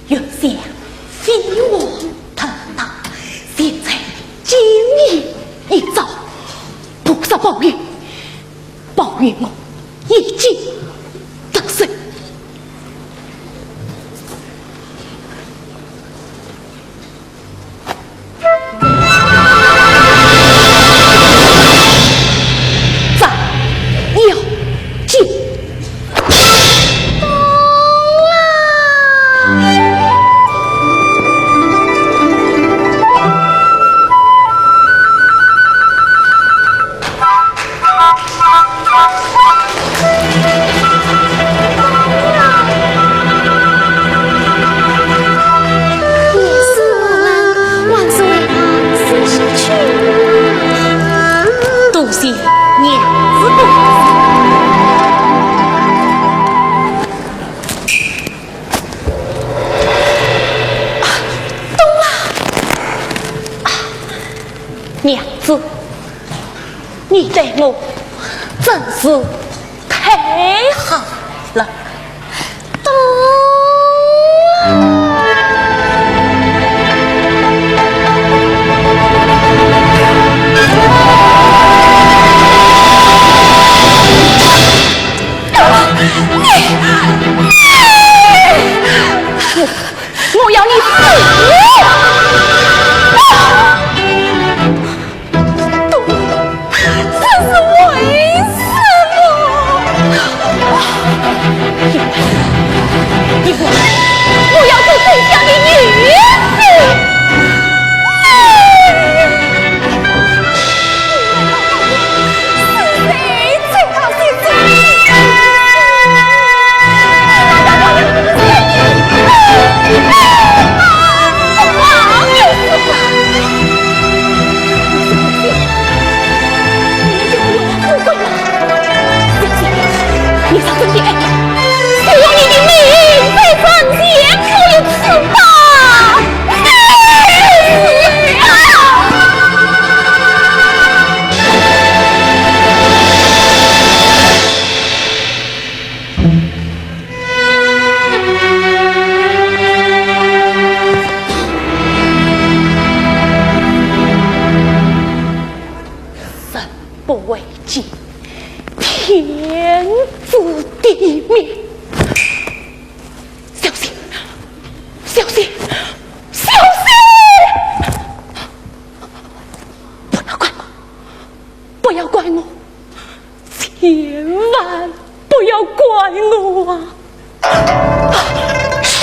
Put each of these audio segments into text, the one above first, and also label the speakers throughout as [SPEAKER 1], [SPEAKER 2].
[SPEAKER 1] 原想飞黄腾达，现在今日一遭菩萨保佑，保佑我已经得胜。娘子，你对我真是太好了。我要你死！我要做最强的女子。你上正殿，希望你的命在人间不有此吧。生不为己，天诛地灭。小心，小心，小心！不要怪我，不要怪我，千万不要怪我啊！是。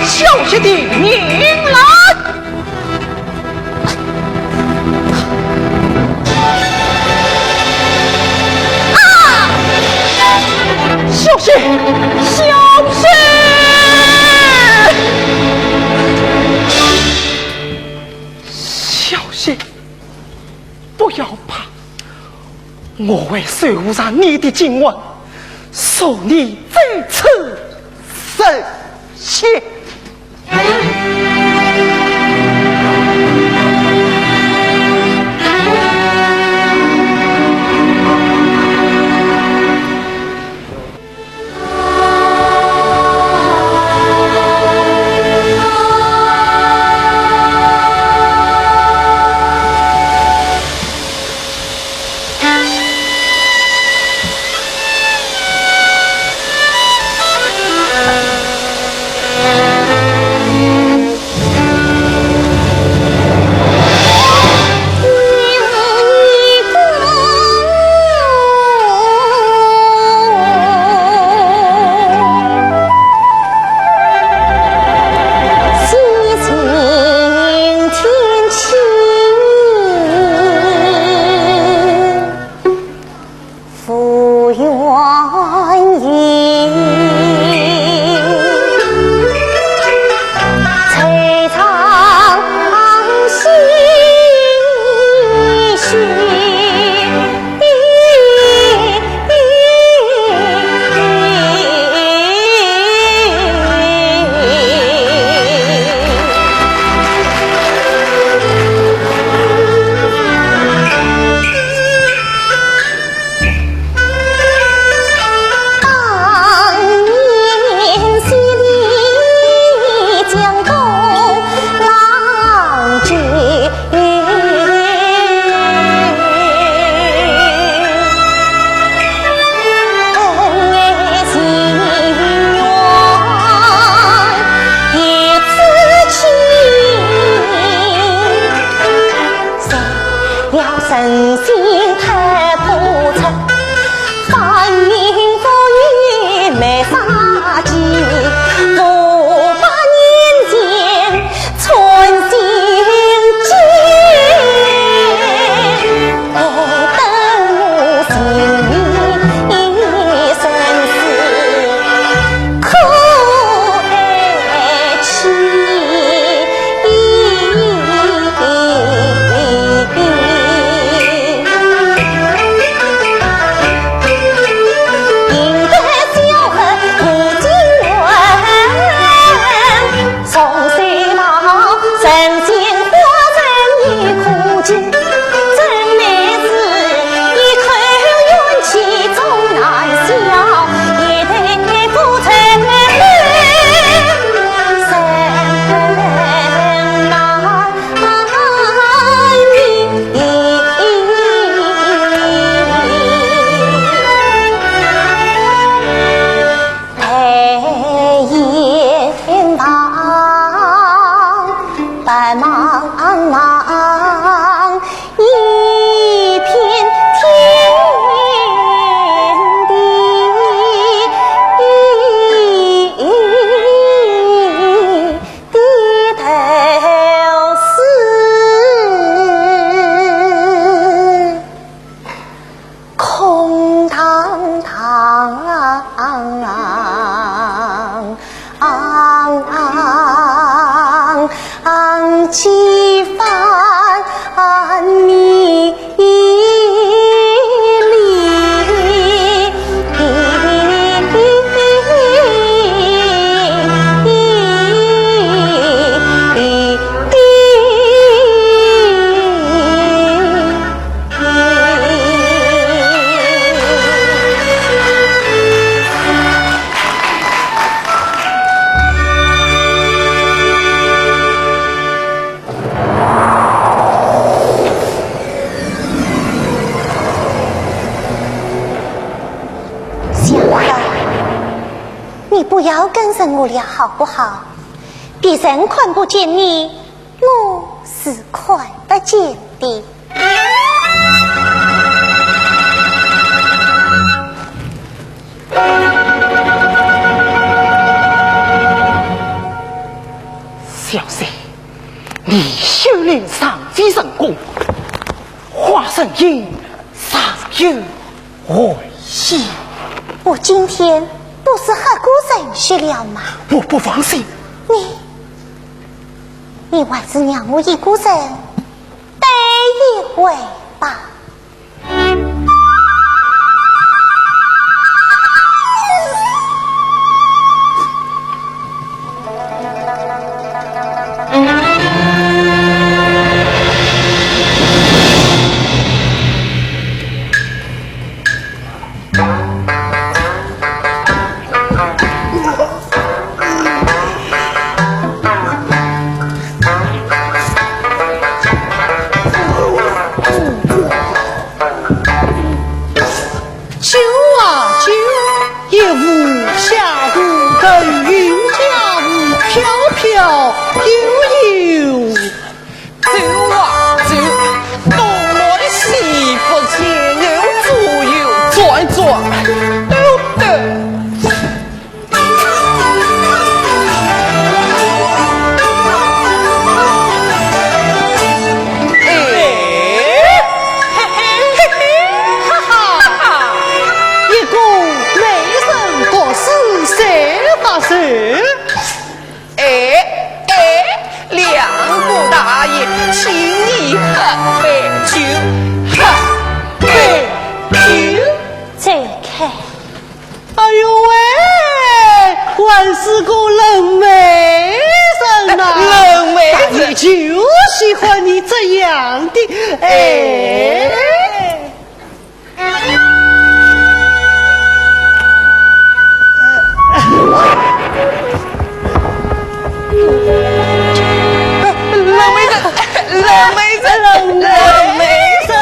[SPEAKER 1] 小心的迎来！啊！小心！小心！小心！不要怕，我会守上你的今晚，受你这次圣血。
[SPEAKER 2] 不用。不要跟着我了，好不好？别人看不见你，我是看得见的。
[SPEAKER 3] 小姐，你修炼上非成功，化神印尚有危险。
[SPEAKER 2] 我今天不是和古人学了吗？
[SPEAKER 3] 我不放心。
[SPEAKER 2] 你还是让我一个人待一会吧。
[SPEAKER 3] 一个你这样的，哎。
[SPEAKER 4] 老妹子，老妹子，老妹子。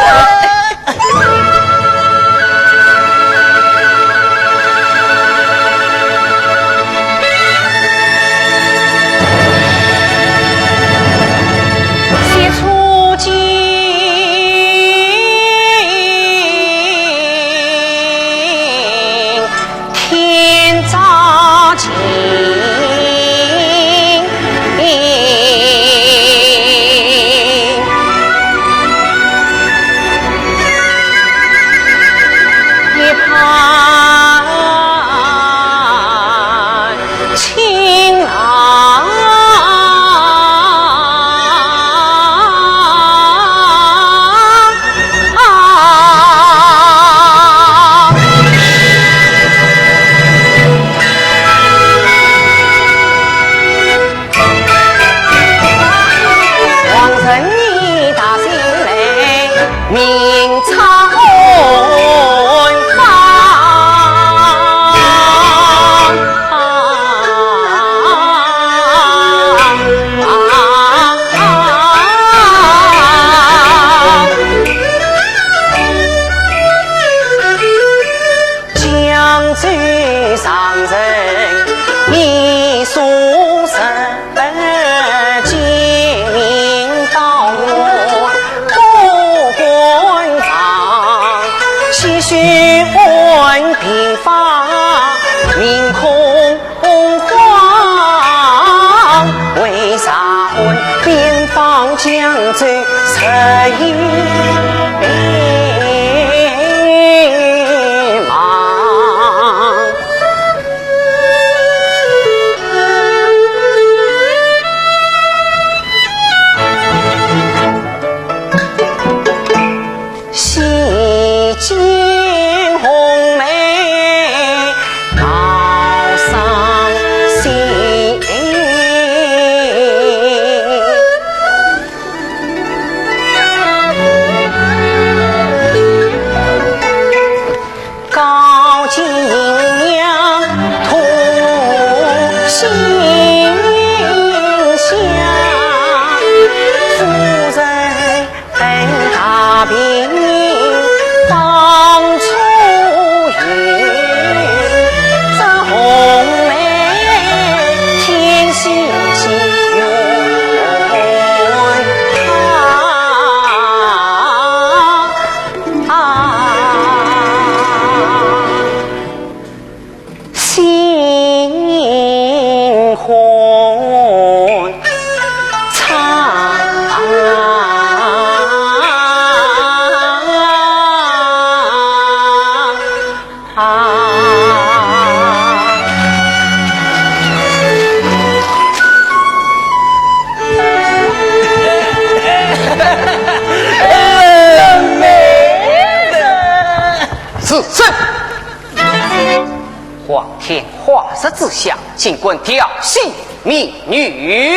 [SPEAKER 5] 皇天化日之下，尽管挑衅民女。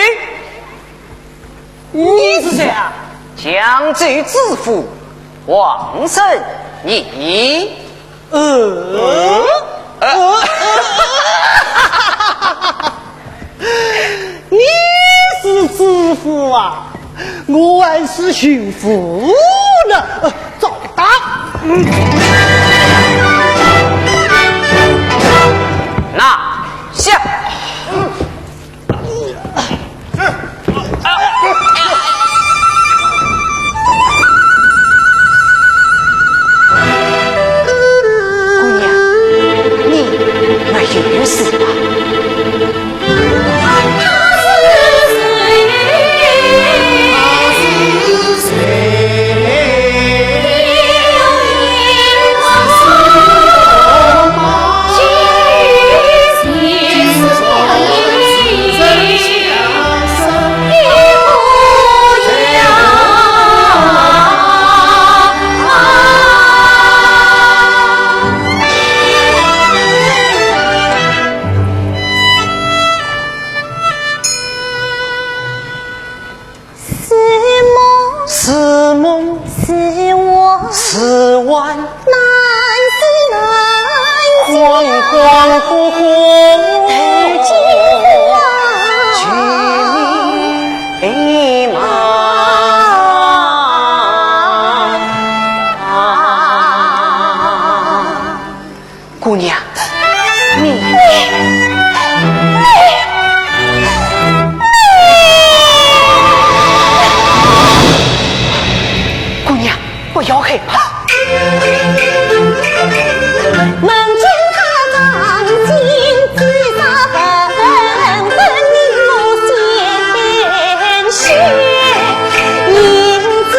[SPEAKER 3] 你是谁啊？
[SPEAKER 5] 将军之父，王胜你。
[SPEAKER 3] 你是知府啊，我还是巡抚呢。走打。
[SPEAKER 5] 拿下。姑娘，你没有事吧？
[SPEAKER 6] 他是谁？
[SPEAKER 5] 姑娘，你姑娘不要害怕。
[SPEAKER 2] 梦见他长进自杀纷纷明目鲜血影子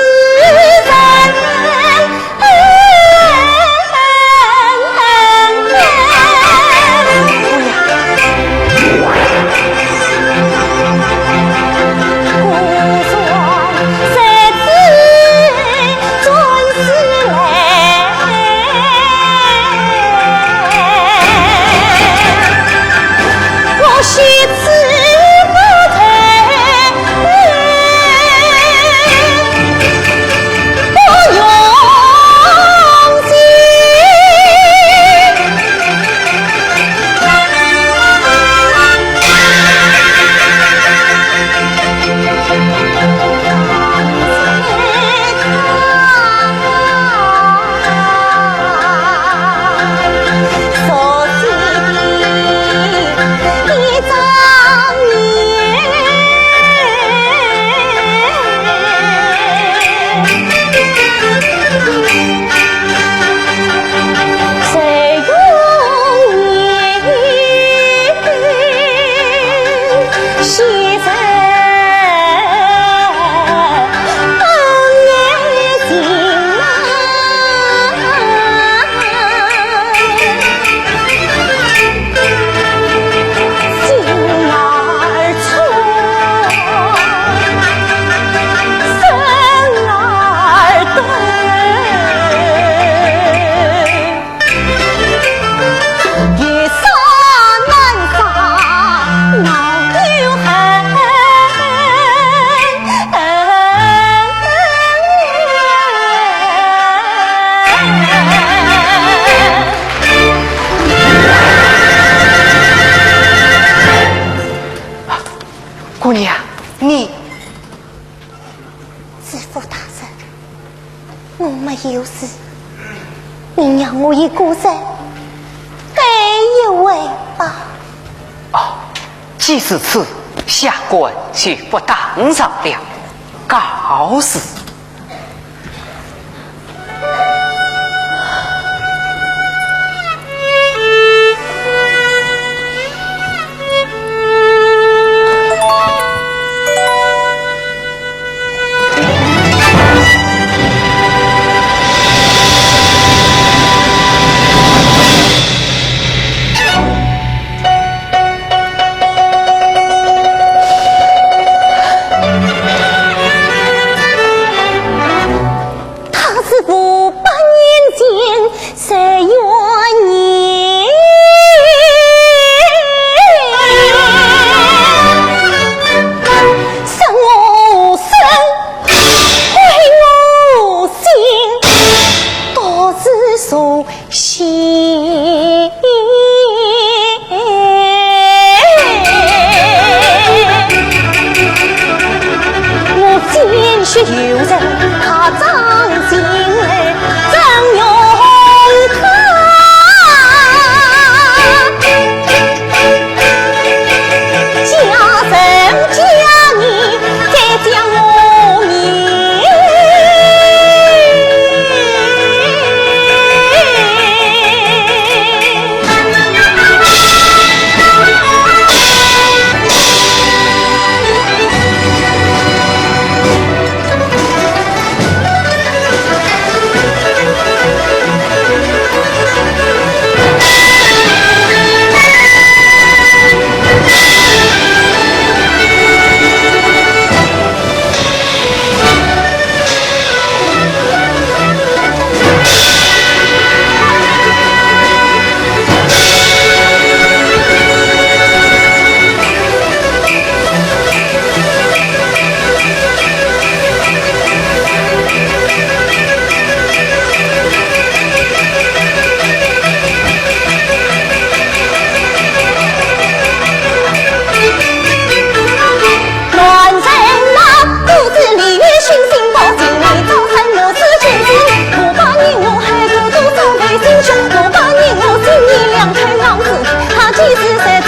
[SPEAKER 5] 姑娘，你
[SPEAKER 2] 知府大人，我没有事，您让我一个人给一位吧。
[SPEAKER 5] 哦，既是此，下官却不当上了，告辞。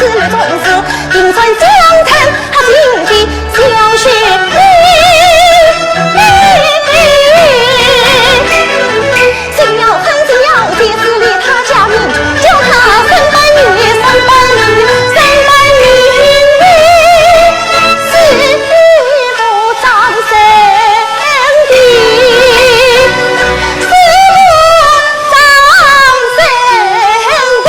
[SPEAKER 2] 子没种子，银川江滩他经济小学只要看只要电视里他家人叫他三班女三班女三班女师傅掌声的师傅掌声的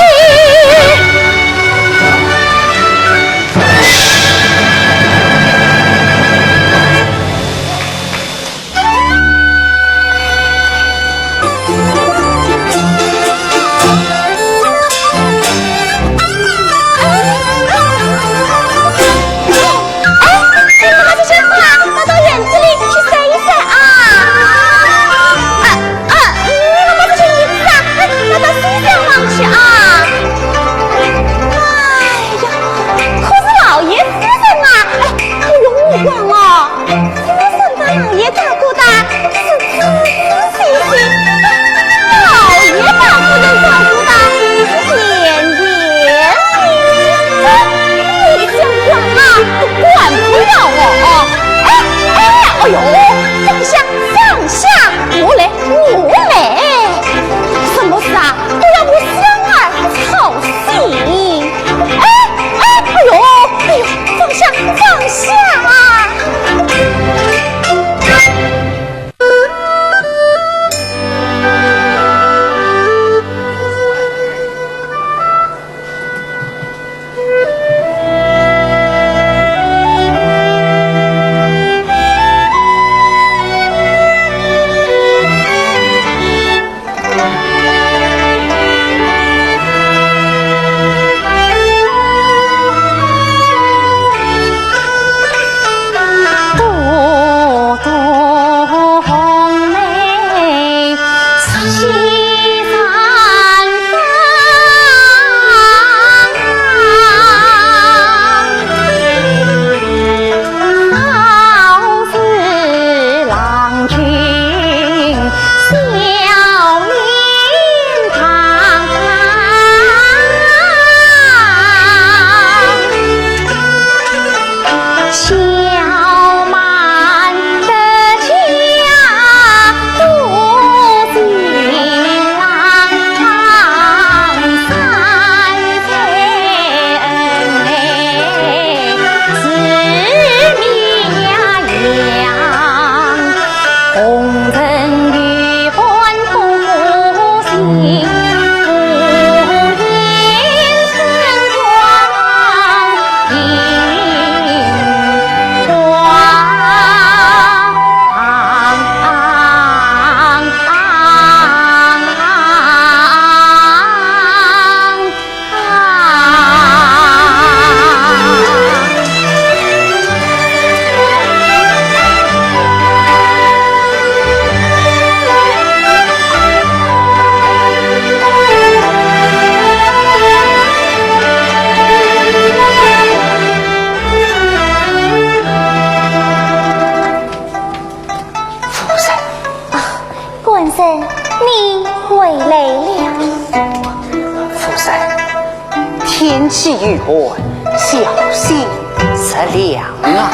[SPEAKER 5] 天气预报，小心食凉啊！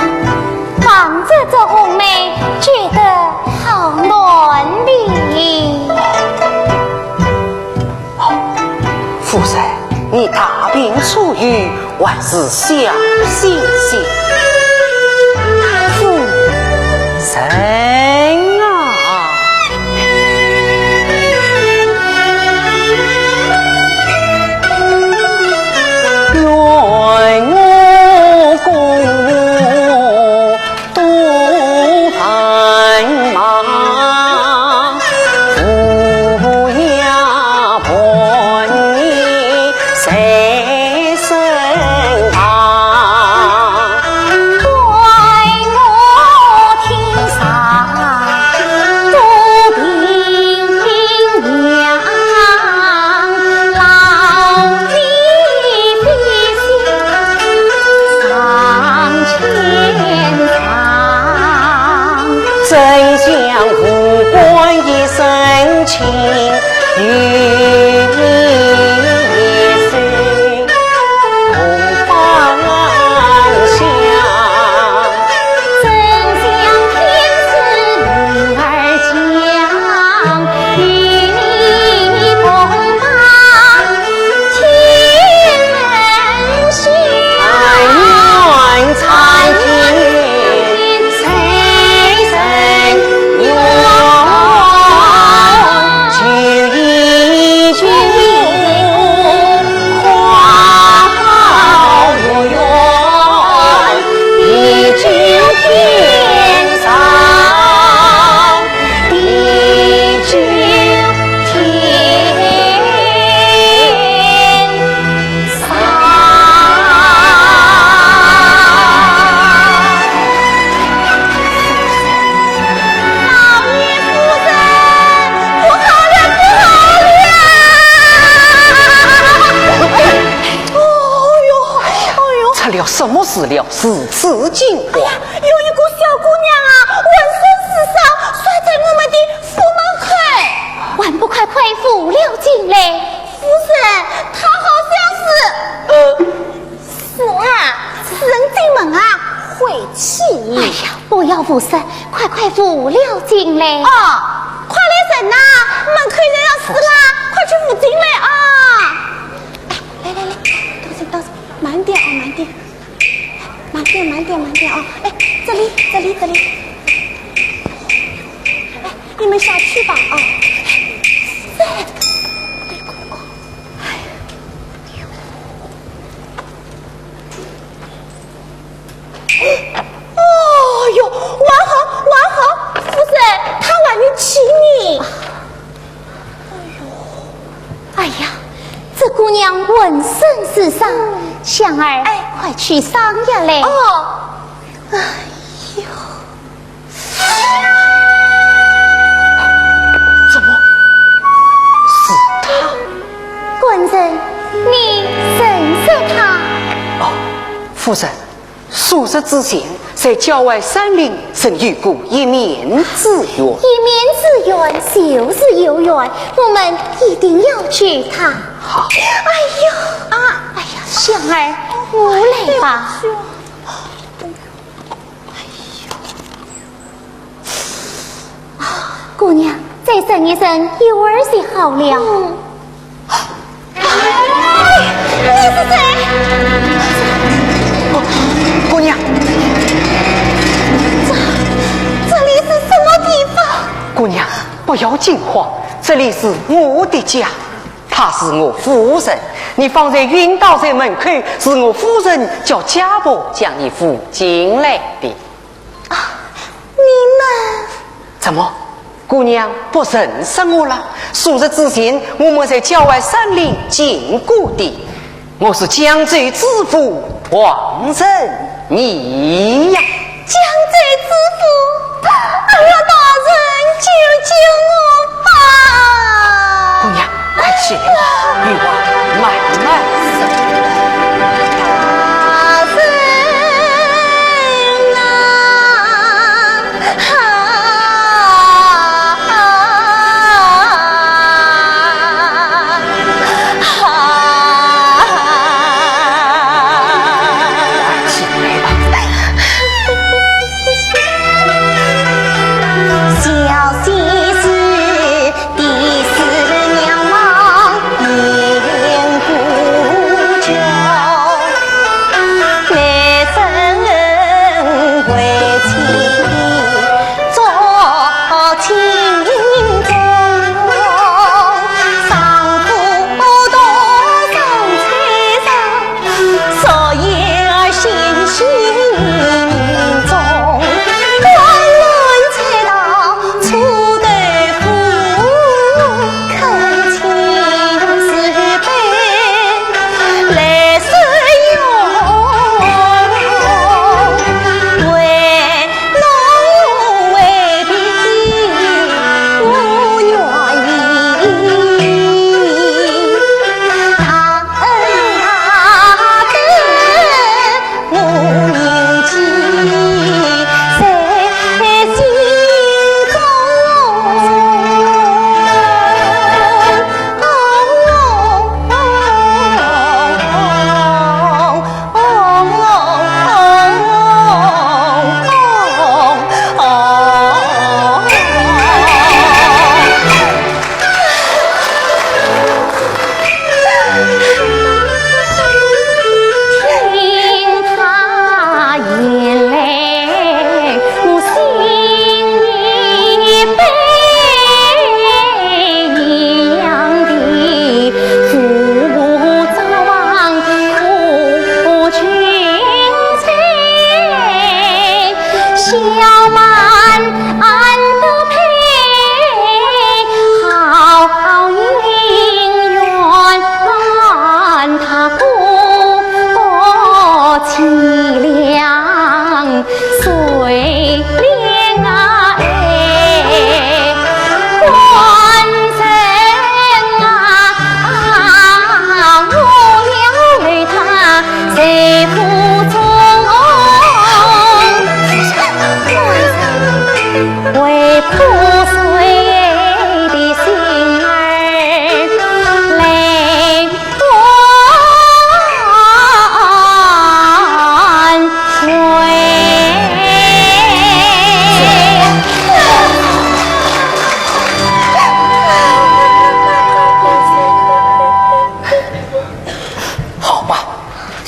[SPEAKER 2] 望着这红梅，觉得好暖哩。
[SPEAKER 5] 夫人，你大病初愈，还是小心些。夫人啊！
[SPEAKER 2] 我听上
[SPEAKER 5] 什么事了？如此惊慌。
[SPEAKER 2] 有一个小姑娘啊，浑身是伤，摔在我们的府门口。
[SPEAKER 1] 还不快快扶了进来？
[SPEAKER 2] 夫人，她好像是啊，人进门啊会气。
[SPEAKER 1] 哎呀，不要扶神，快快扶了进来。
[SPEAKER 2] 哦，快来人呐，门口人要死啦，快去扶进来啊！哎，来，到这，慢点啊，慢点啊！哎，这里，哎，你们下去吧啊！哦哟，完好，夫人，他还没起你。
[SPEAKER 1] 哎呀，这姑娘浑身是伤，香儿，快去伤呀嘞！
[SPEAKER 2] 哦，哎呦，
[SPEAKER 5] 怎么是他？
[SPEAKER 1] 官人，你认识他？
[SPEAKER 5] 哦，夫人，数日之前在郊外山林曾遇过一面之缘。
[SPEAKER 1] 一面之缘就是有缘，我们一定要去他。
[SPEAKER 5] 好，
[SPEAKER 1] 哎呀，香儿，我来吧。姑娘，再等一等，一会儿就好了。
[SPEAKER 2] 你是谁？
[SPEAKER 5] 姑娘，
[SPEAKER 2] 这里是什么地方？
[SPEAKER 5] 姑娘不要惊慌，这里是我的家，她是我夫人。你放在晕倒在门口，是我夫人叫家婆将你扶进来的。
[SPEAKER 2] 啊，你们
[SPEAKER 5] 怎么？姑娘不认识我了？数日之前，我们在郊外山林见过的。我是江州知府王仁你呀。
[SPEAKER 2] 江州知府，大人救我吧！
[SPEAKER 5] 姑娘，快起来，与我慢慢走。
[SPEAKER 2] 小西施的四娘忙一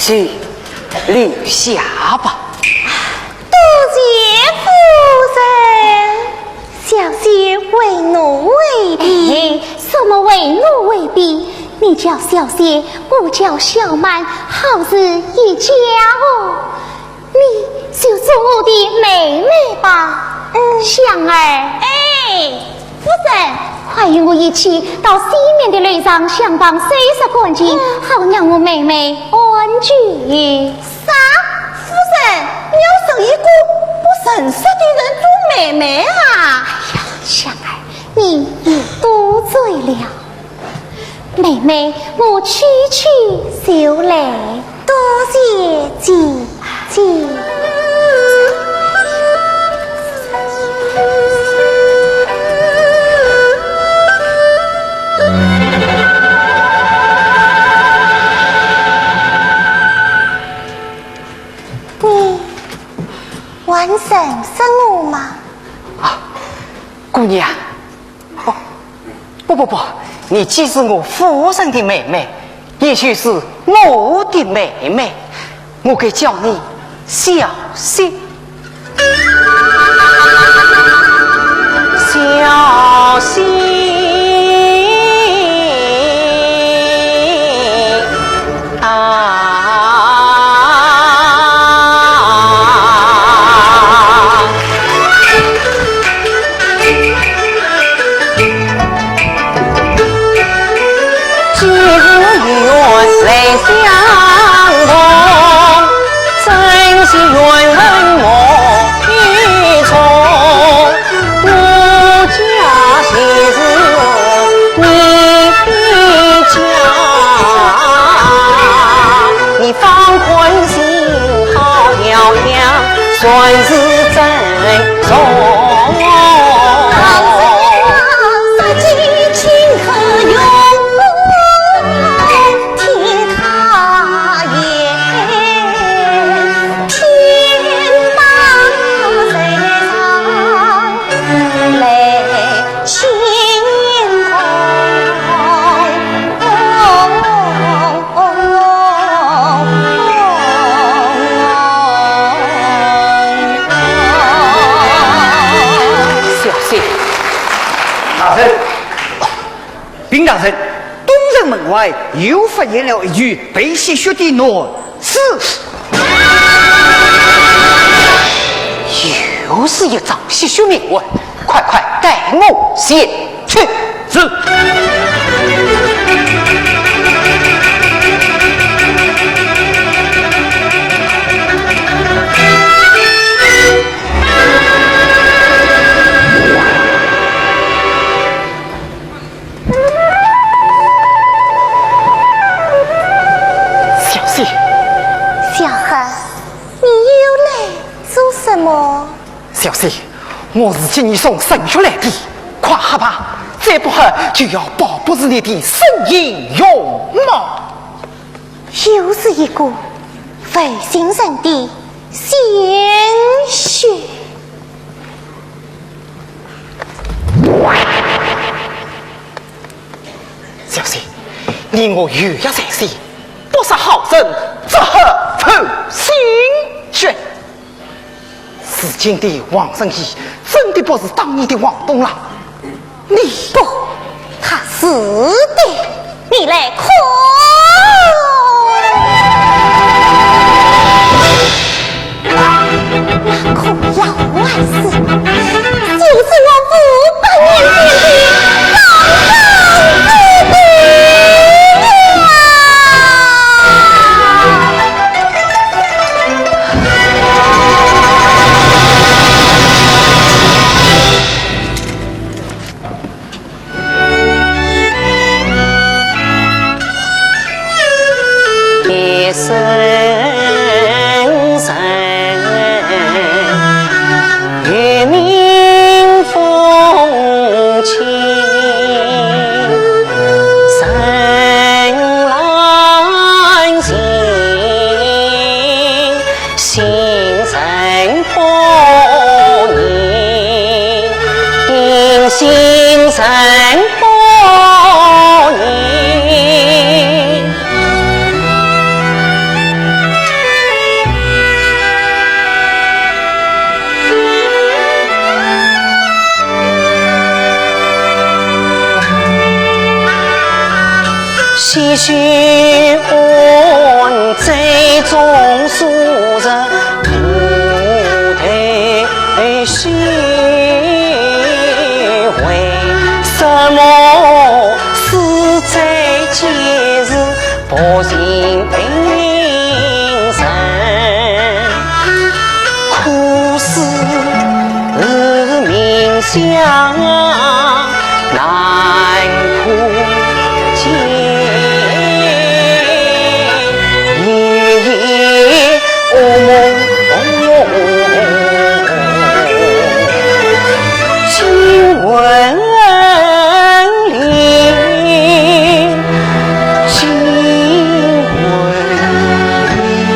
[SPEAKER 5] 去留下吧。
[SPEAKER 2] 多谢夫人，小姐为奴为婢。什么为奴为婢？你叫小姐，我叫小曼，好似一家哦。你就做我的妹妹吧，香儿。夫人，快与我一起到西面的路上相帮收拾干净，好让我妹妹安居。
[SPEAKER 1] 啥？夫人，你要生一个不认识的人做妹妹啊？
[SPEAKER 2] 哎呀，香儿，你也多罪了。妹妹，我区区小来，多谢姐姐。你完整生我吗？
[SPEAKER 5] 姑娘，哦，不，你既是我夫人的妹妹，也许是我的妹妹，我该叫你小心。小心算是真重。
[SPEAKER 2] 杀鸡请客用替他言，天马水上泪心
[SPEAKER 3] 禀大人，东城门外又发现了一具被吸血的男尸，
[SPEAKER 5] 又是一桩吸血命案，快带我前去。
[SPEAKER 3] 是。
[SPEAKER 2] 小孩，你又来做什么？
[SPEAKER 5] 小姐，我是请你送圣血来的，快喝吧，再不喝就要保不住你的生命用嘛。
[SPEAKER 2] 又是一个非新人的鲜血。
[SPEAKER 5] 小姐，你我有约在先，不杀好人，只喝ful心血。如今的王生义真的不是当年的王东郎，你
[SPEAKER 2] 不，他是的，你来看。可要万事，就是我500年前的高堂之地呀！
[SPEAKER 5] 一寻最终素日不得心，为什么死在今日不信神？苦思冥想难苦尽，夜夜噩梦惊魂灵，惊魂灵。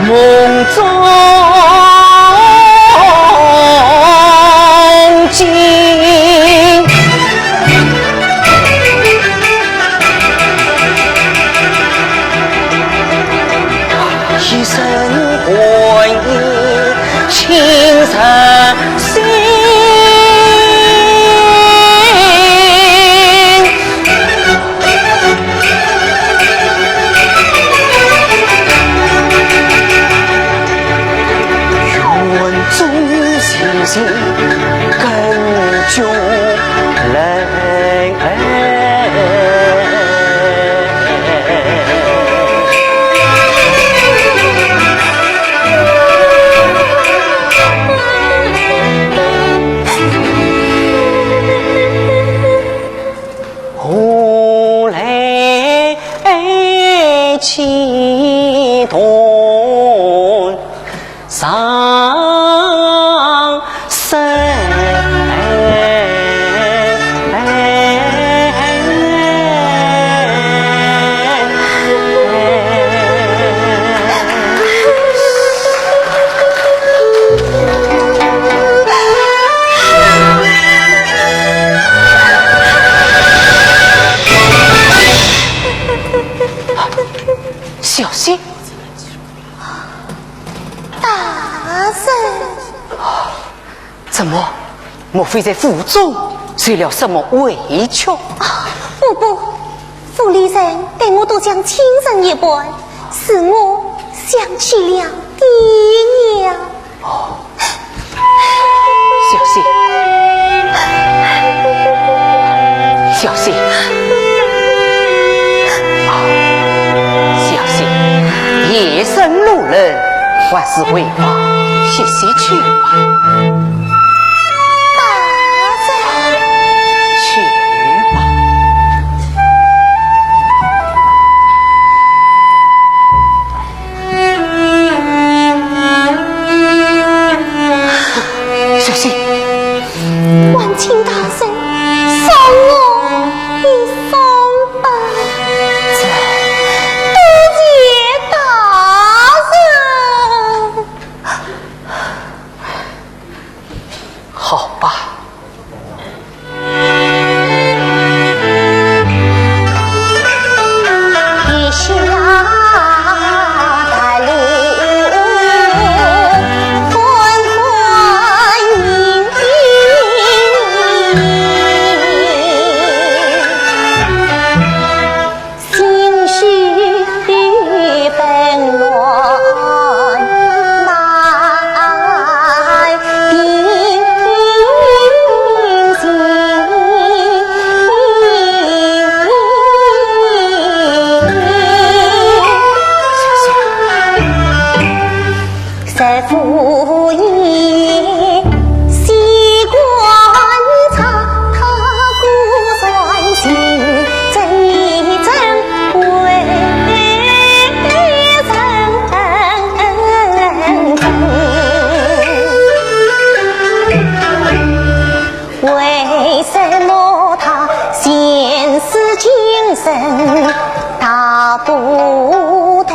[SPEAKER 5] 梦中惊，一生魂意情深心。心更久冷，后来启动上小心！
[SPEAKER 2] 大人，
[SPEAKER 5] 怎么？莫非在府中受了什么委屈？
[SPEAKER 2] 不，府里人对我都像亲人一般，使我想起了爹娘。
[SPEAKER 5] 小心！夜深路人，还是回房歇歇去吧。去吧。小心！
[SPEAKER 2] 万青大人，送我一送吧。
[SPEAKER 5] 好吧。
[SPEAKER 2] 一下大路欢欢迎迎，心绪纷乱难平。在府里习惯察估算心，真一真为人为什么他现世今生大不同？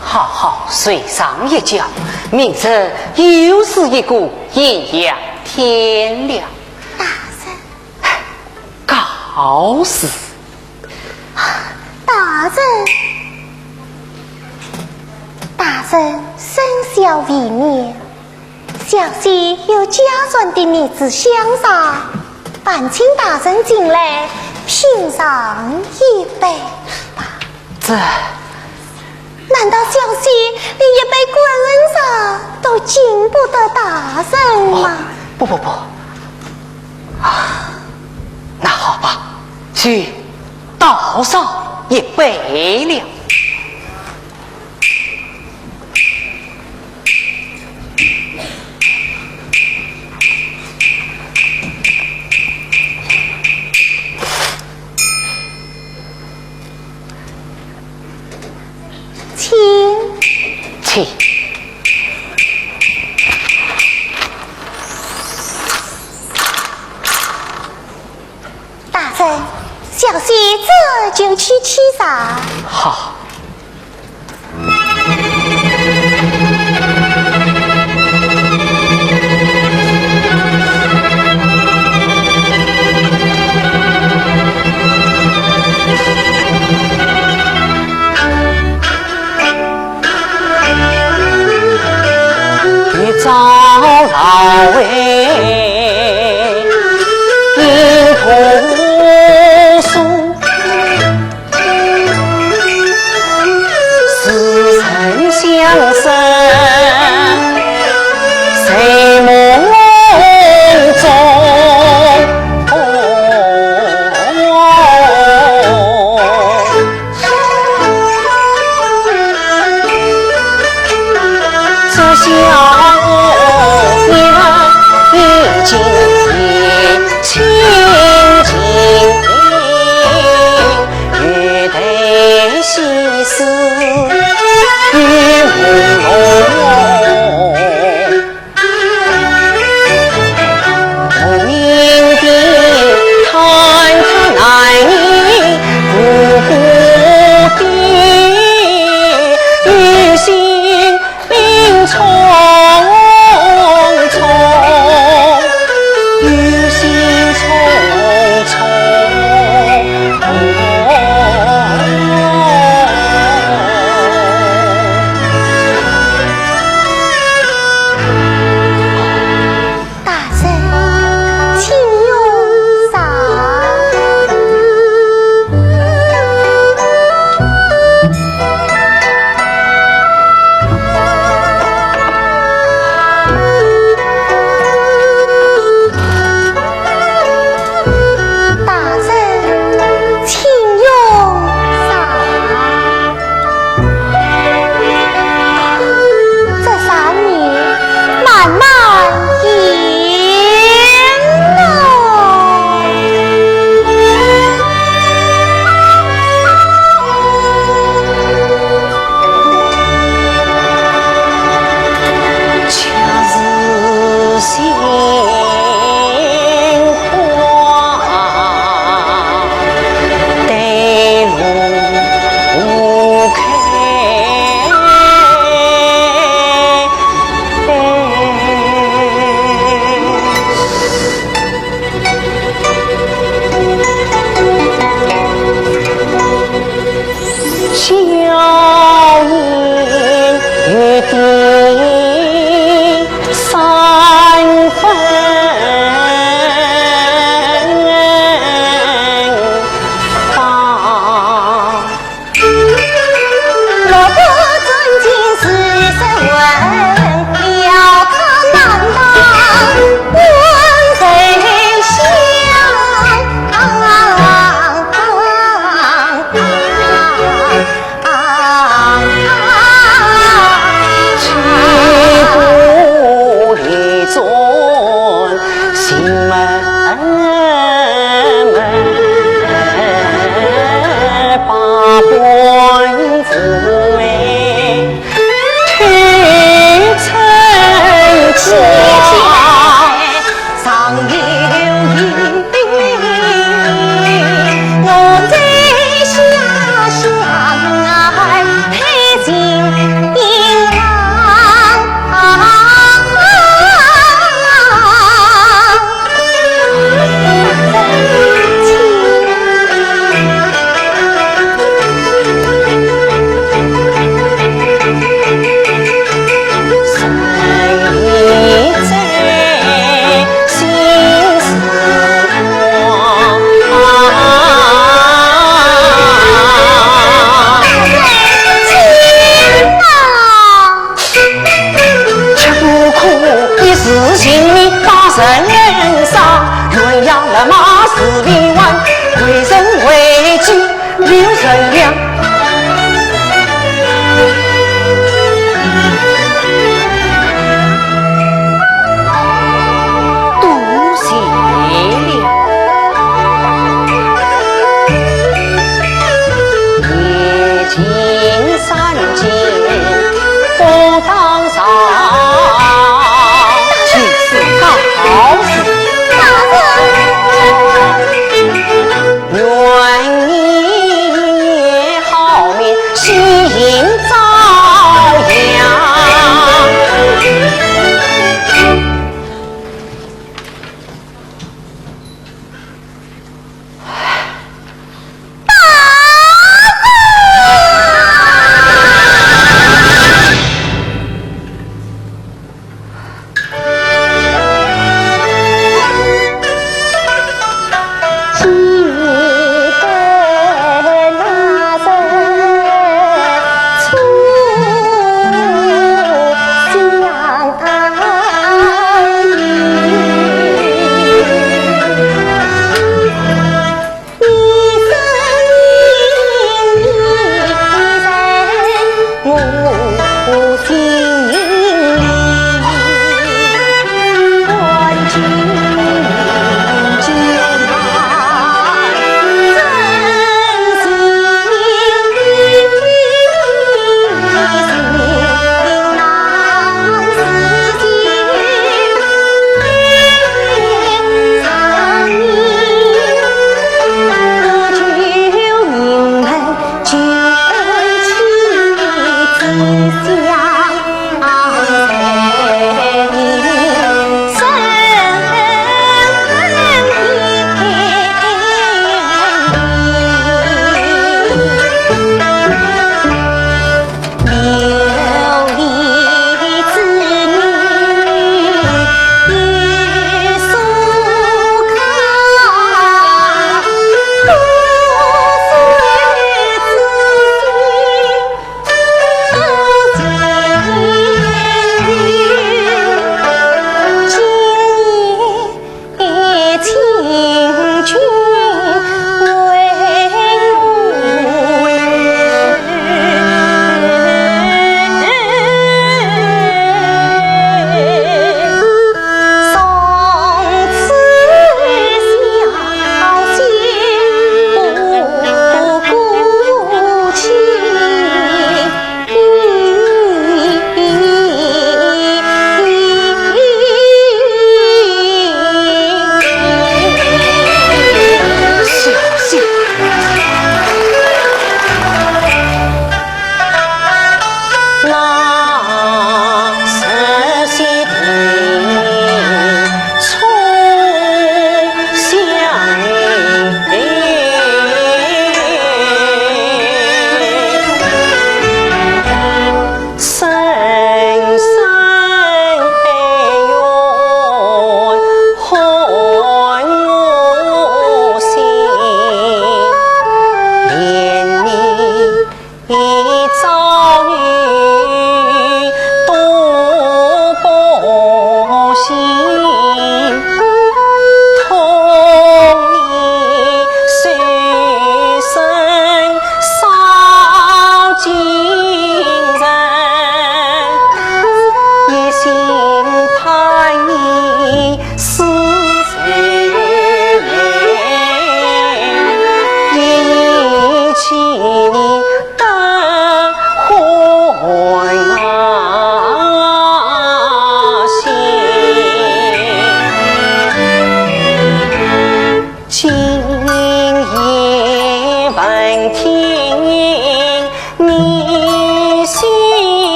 [SPEAKER 5] 好好睡上一觉，明晨又是一个艳阳天了。
[SPEAKER 2] 大人，
[SPEAKER 5] 告辞。
[SPEAKER 2] 大人生肖未年，小婿有家传的女子相杀，烦请大人进来品尝一杯吧。
[SPEAKER 5] 这
[SPEAKER 2] 难道小婿连一杯滚茶都敬不得大人吗？
[SPEAKER 5] 不，那好吧，去倒上一杯了。请。
[SPEAKER 2] 大人，小婿这就去沏茶。
[SPEAKER 5] 好。早老哎，一同书，似曾相识，在梦中。这小今夜清静，月台西施雨朦胧，无名的看看男女不顾的，女性命重。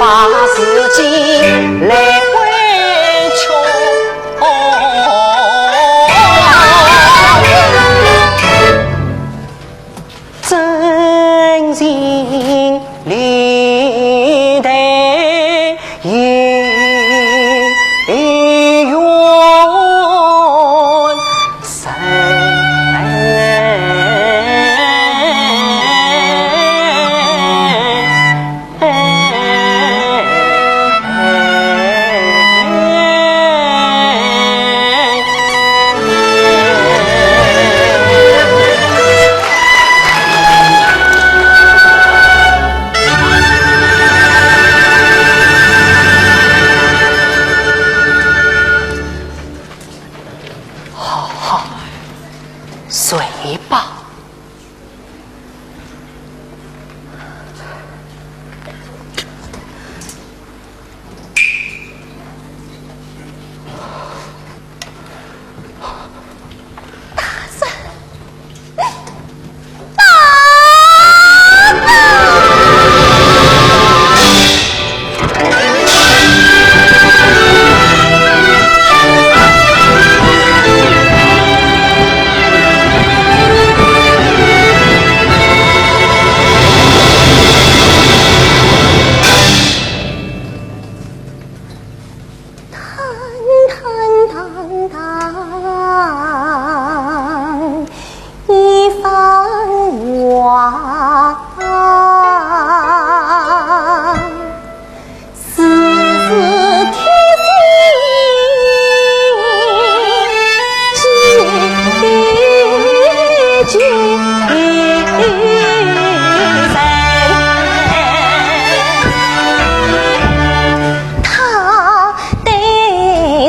[SPEAKER 5] 把睡吧。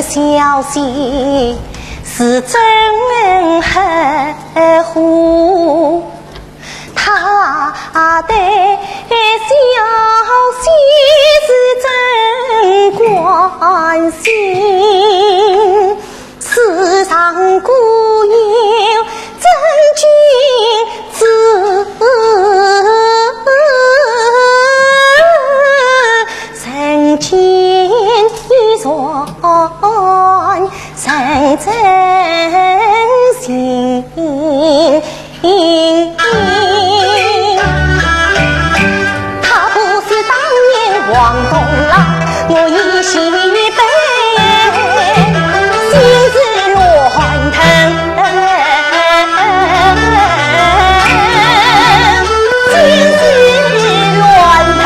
[SPEAKER 2] 消息是真合乎，他的消息是真关心，世上固有真君子，曾经一说真心，他不是当年王东郎，我依稀悲，心字乱腾，心字乱腾。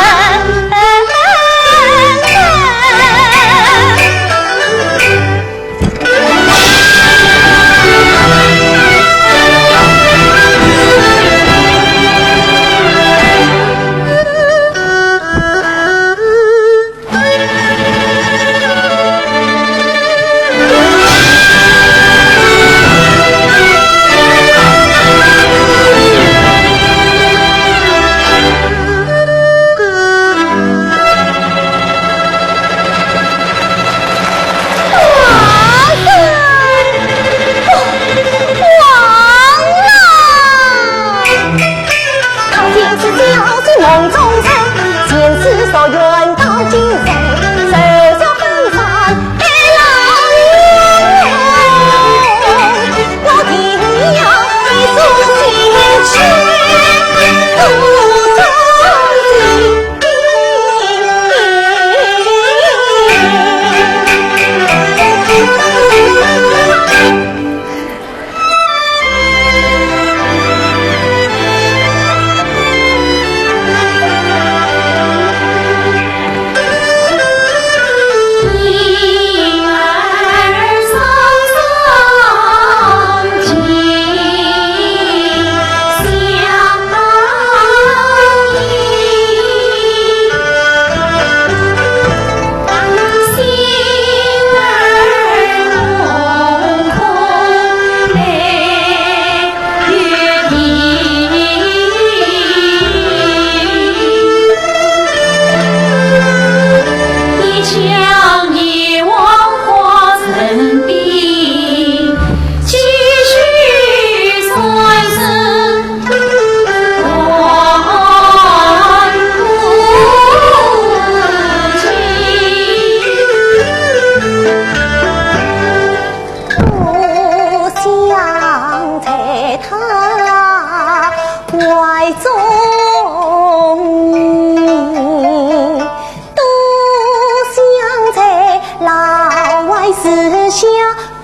[SPEAKER 2] 梦中曾见此所愿到今生，手脚风帆黑浪涌，我定要一诉心事，诉衷心。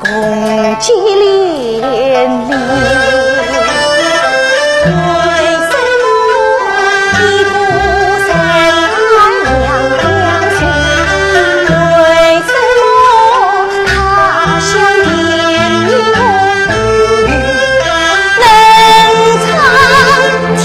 [SPEAKER 2] 共济连理，为什么一不生两两心？为什么他乡边有能唱天？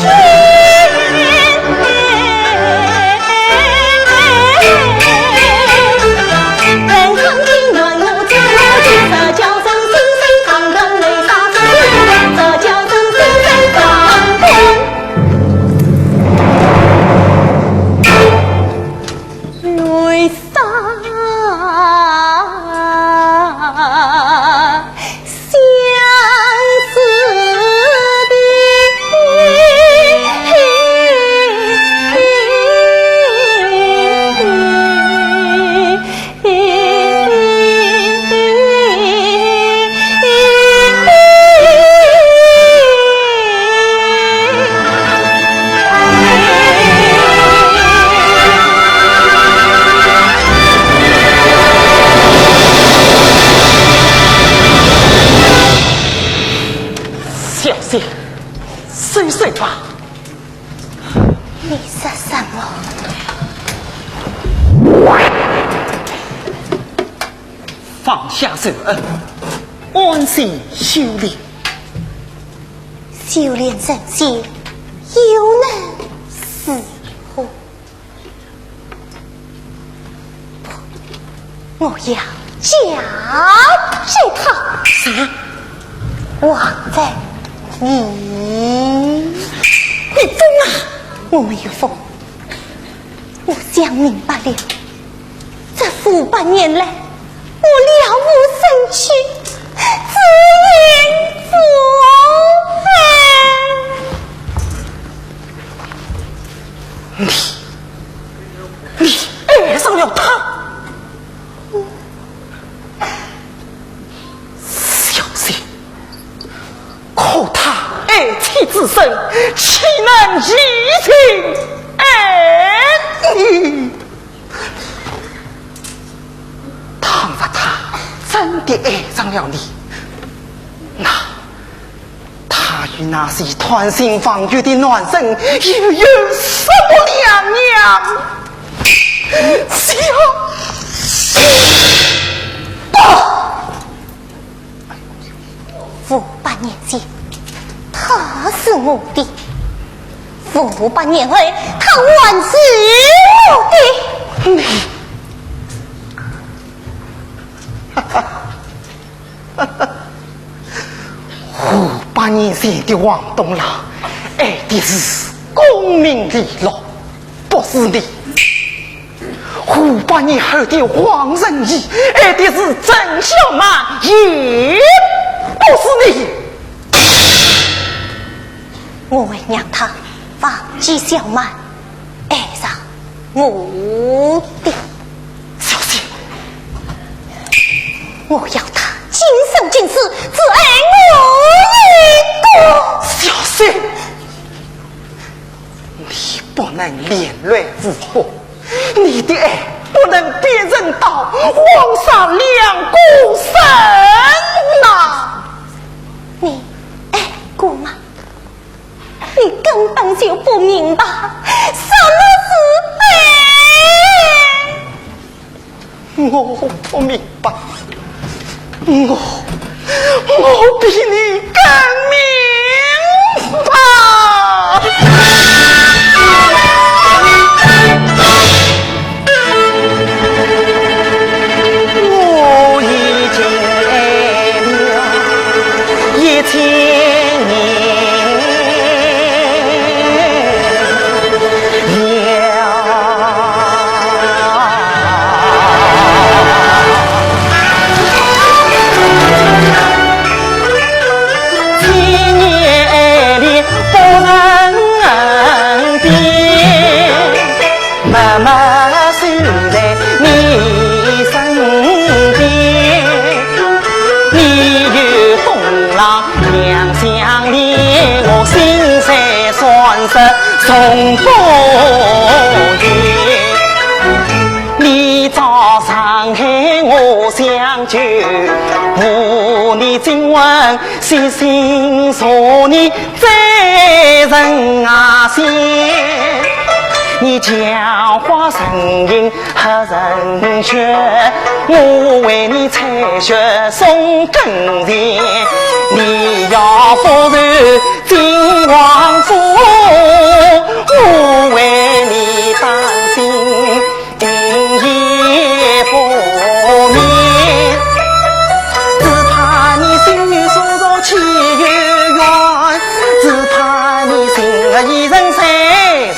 [SPEAKER 3] 小姐，睡睡吧。
[SPEAKER 2] 你说什么？
[SPEAKER 3] 放下手恩，安心修炼。
[SPEAKER 2] 修炼成仙，又能似乎？我要教这他。
[SPEAKER 3] 啥？
[SPEAKER 2] 王在你疯啊！我没有疯，我想明白了，这数百年来，我了无生趣，只因作废。
[SPEAKER 3] 你爱上了他？小姐，可他爱妻之身，岂能移情爱你？倘若他真的爱上了你，那他与那些团心放月的男人又有什么两样？小
[SPEAKER 2] 500年前，他是我的；500年后，他还是我的。
[SPEAKER 3] 你，500年前的王东郎爱的是功名利禄，不是你；500年后的黄仁义爱的是郑小曼，也不是你。
[SPEAKER 2] 我会让他放弃小曼，爱上我的。
[SPEAKER 3] 小姐，
[SPEAKER 2] 我要他今生今世只爱我一个。
[SPEAKER 3] 小姐，你不能连累父后，你的爱不能别人到皇上两股神呐！
[SPEAKER 2] 你爱过吗？你根本就不明白什么是爱。
[SPEAKER 3] 我不明白，我比你更明白。我已经爱了1000年。从不言，你找上海我相救，我你今晚细心说你在人啊先，你讲话声音和人学，我为你采雪送根田，你要不然金王府，我为你担心夜不眠，只怕你心里所着气越远，只怕你心和一人在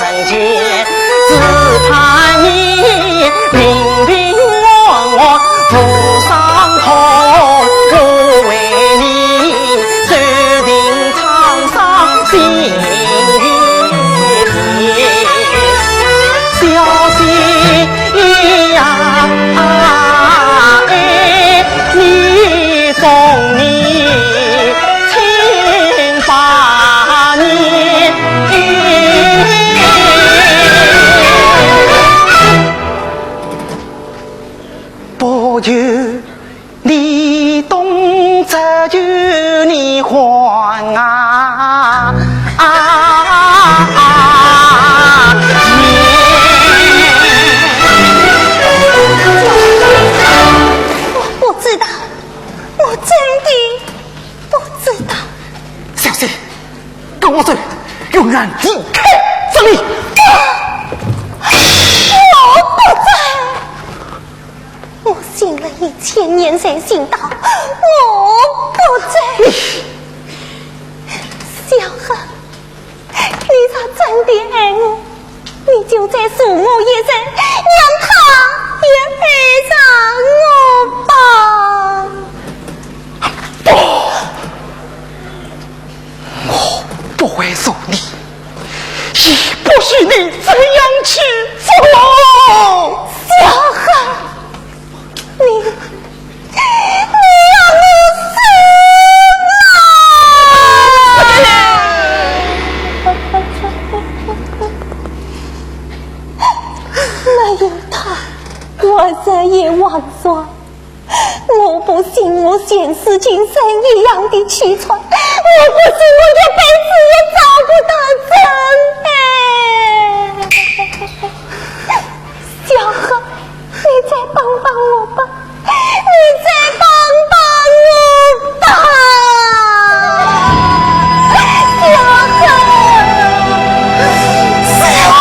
[SPEAKER 3] 人间，只怕你明明忘我不伤痛，我为你注定沧桑心。
[SPEAKER 2] 我不知道，我真的不知道。
[SPEAKER 3] 小姐，跟我走，永远离开这里。
[SPEAKER 2] 我不在，我信了1000年才信道，我不在。小何，你若真的爱我，你就再恕我一人，让他也爱上我吧。
[SPEAKER 3] 我不会送你，也不许你这样去做。
[SPEAKER 2] 小何，你让我死没有他，我再也忘说。我不信我前世今生一样的凄惨，我不信我这辈子也找不到真爱。小何，你再帮帮我吧，你再帮帮我吧，小何，小何。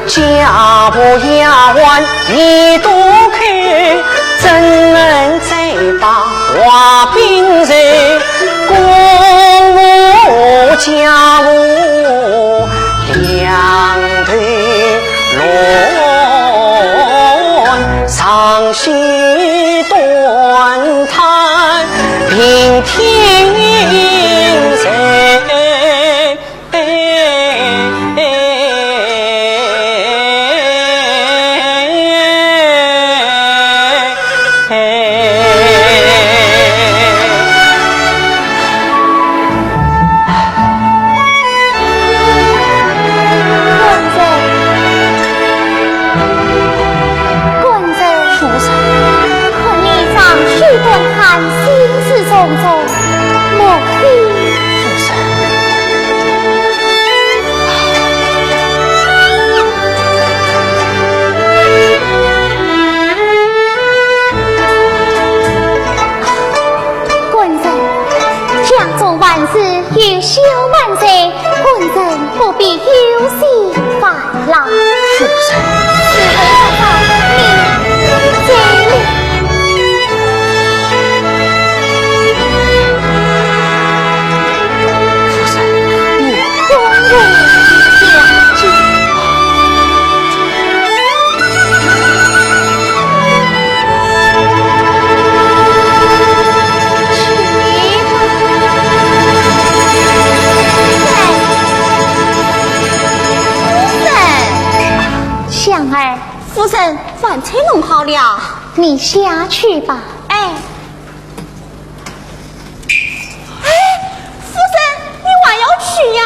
[SPEAKER 5] 家不要完一朵开，怎能再把花并人共我家务两对乱，上须断叹平天神。
[SPEAKER 2] 休万岁，本人不必忧心烦恼。
[SPEAKER 5] 夫人，
[SPEAKER 2] 此为何方你罪孽？夫人，将军。香儿，
[SPEAKER 1] 夫人，饭菜弄好了，
[SPEAKER 2] 你下去吧。
[SPEAKER 1] 哎，夫人，你还要去呀？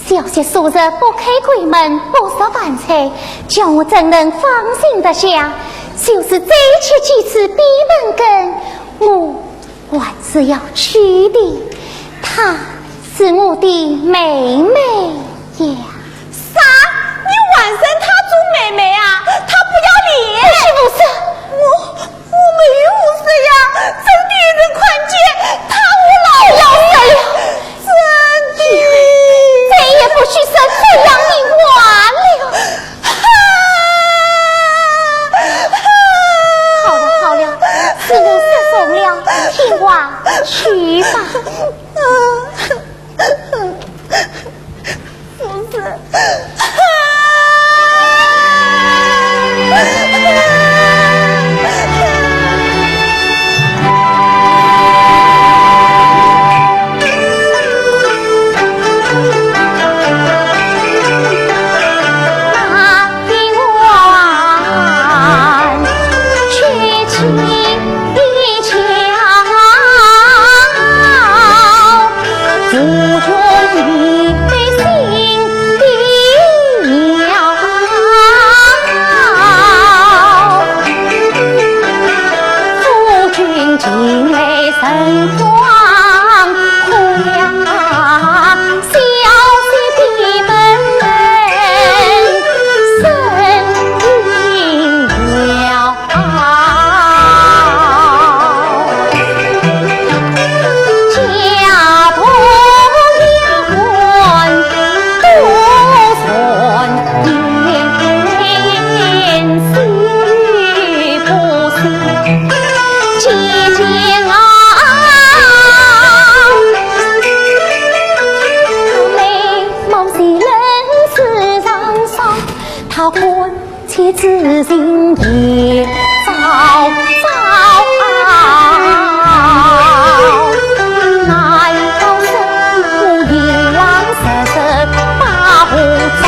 [SPEAKER 2] 小姐素日不开闺门，不食饭菜，叫我怎能放心得下？就是再吃几次闭门羹，我还是要去的。她是我的妹妹呀。
[SPEAKER 1] 啥？你晚上他做妹妹啊？他不要脸？
[SPEAKER 2] 不是，
[SPEAKER 1] 我没有事呀，真的人看见他我老
[SPEAKER 2] 要死了，
[SPEAKER 1] 真的，
[SPEAKER 2] 再也不许说这样的话了。好了好了，是我失宠了，听话去吧。
[SPEAKER 1] 不是。
[SPEAKER 2] 自心也早难道是我一往实实把胡子？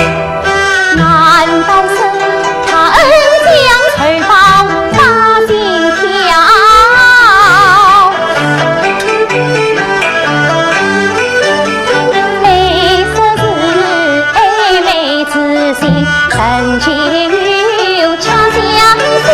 [SPEAKER 2] 难道是他恩将仇报把心跳？每次是暧昧之心，曾经。强相信，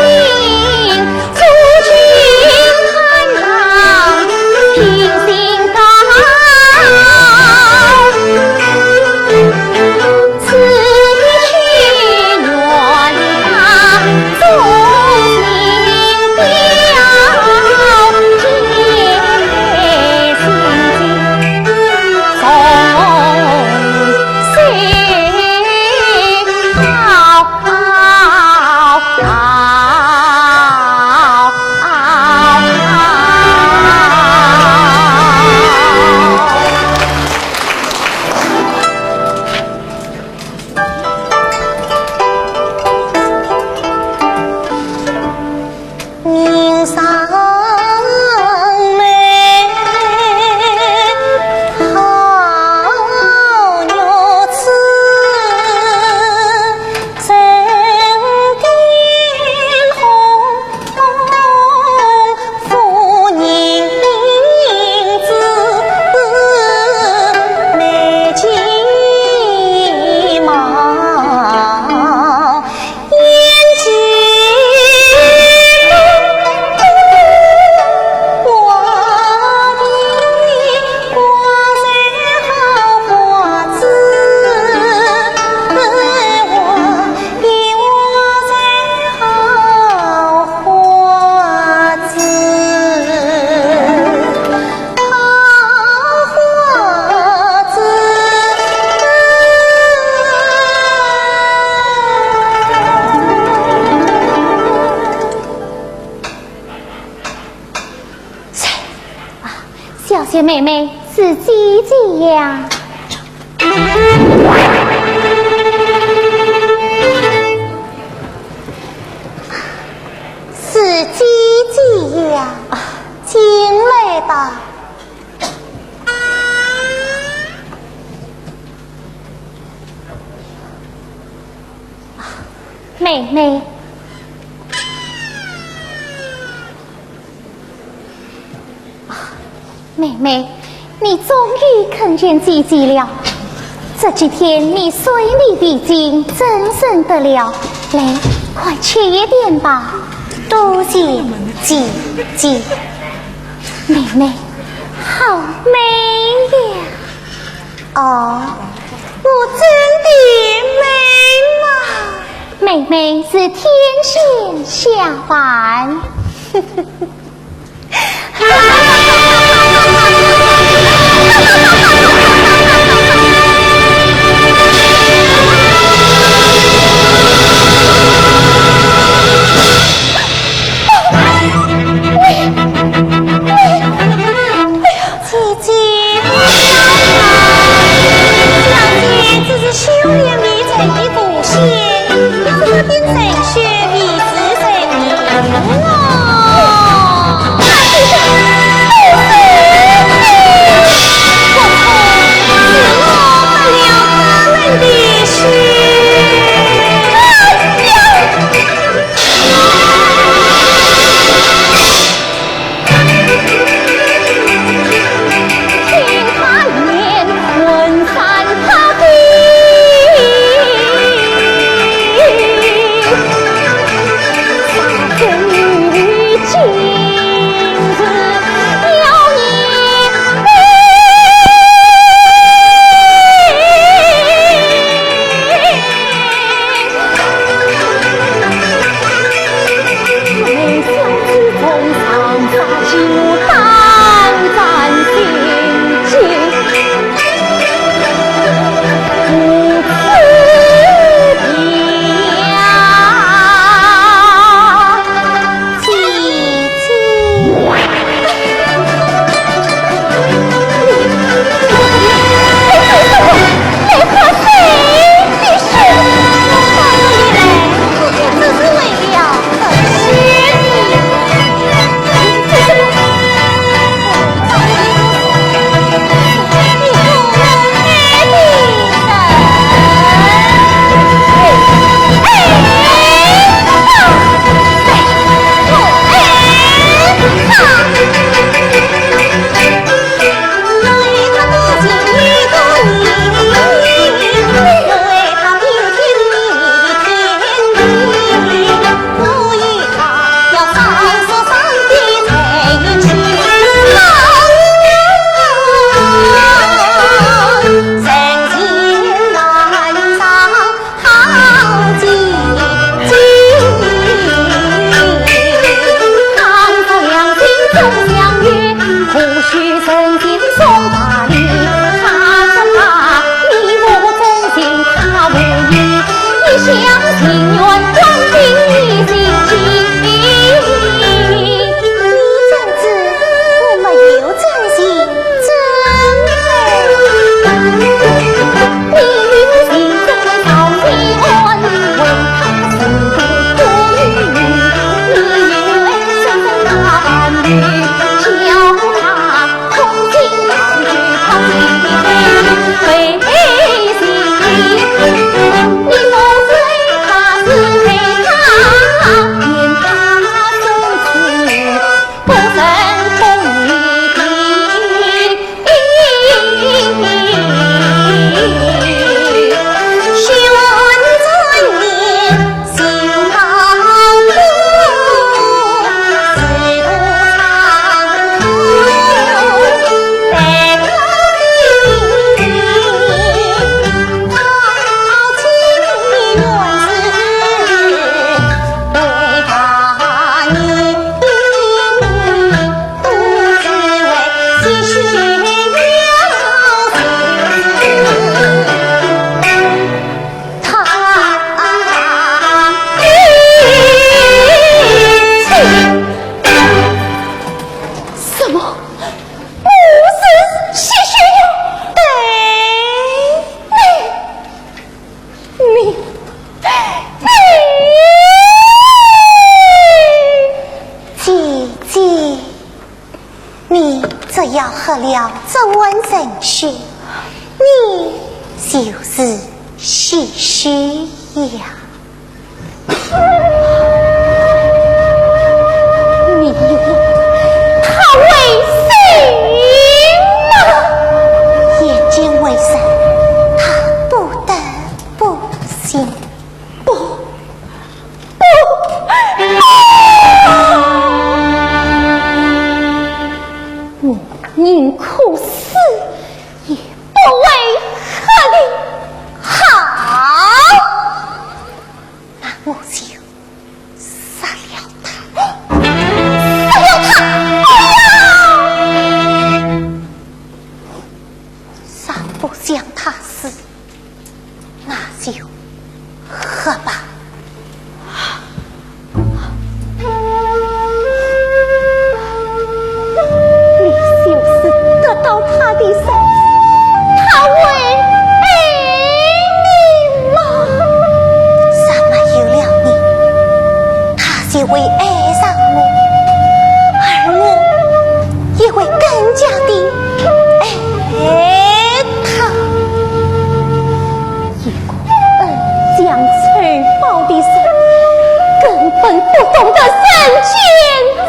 [SPEAKER 2] 觉妹妹是姐姐呀。是姐姐呀，进来吧。妹妹，妹妹，你终于看见姐姐了。这几天你水里必经，真神得了。来，快吃一点吧。多谢姐姐，妹妹，好美呀！哦，我真的美吗？妹妹是天仙下凡。喝了这碗神血，你就是唏嘘呀。你他为谁吗？眼见为神，他不得不信。
[SPEAKER 1] 我宁苦死也不为何你
[SPEAKER 2] 好，那我就杀了他，杀了他！哎呀，杀不想他死，那就喝吧。到他的身，他会爱你吗？啥嘛有了你，他就会爱上我，而我也会更加的爱他。一个恩将仇报的人，根本不懂得人间真。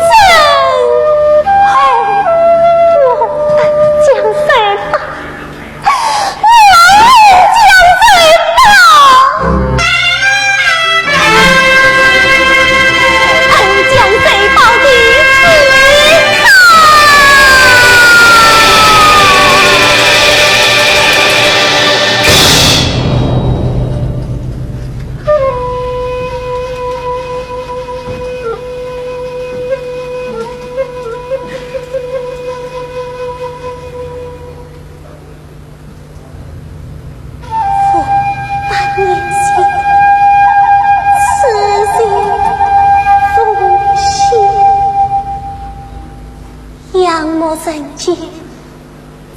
[SPEAKER 2] 人间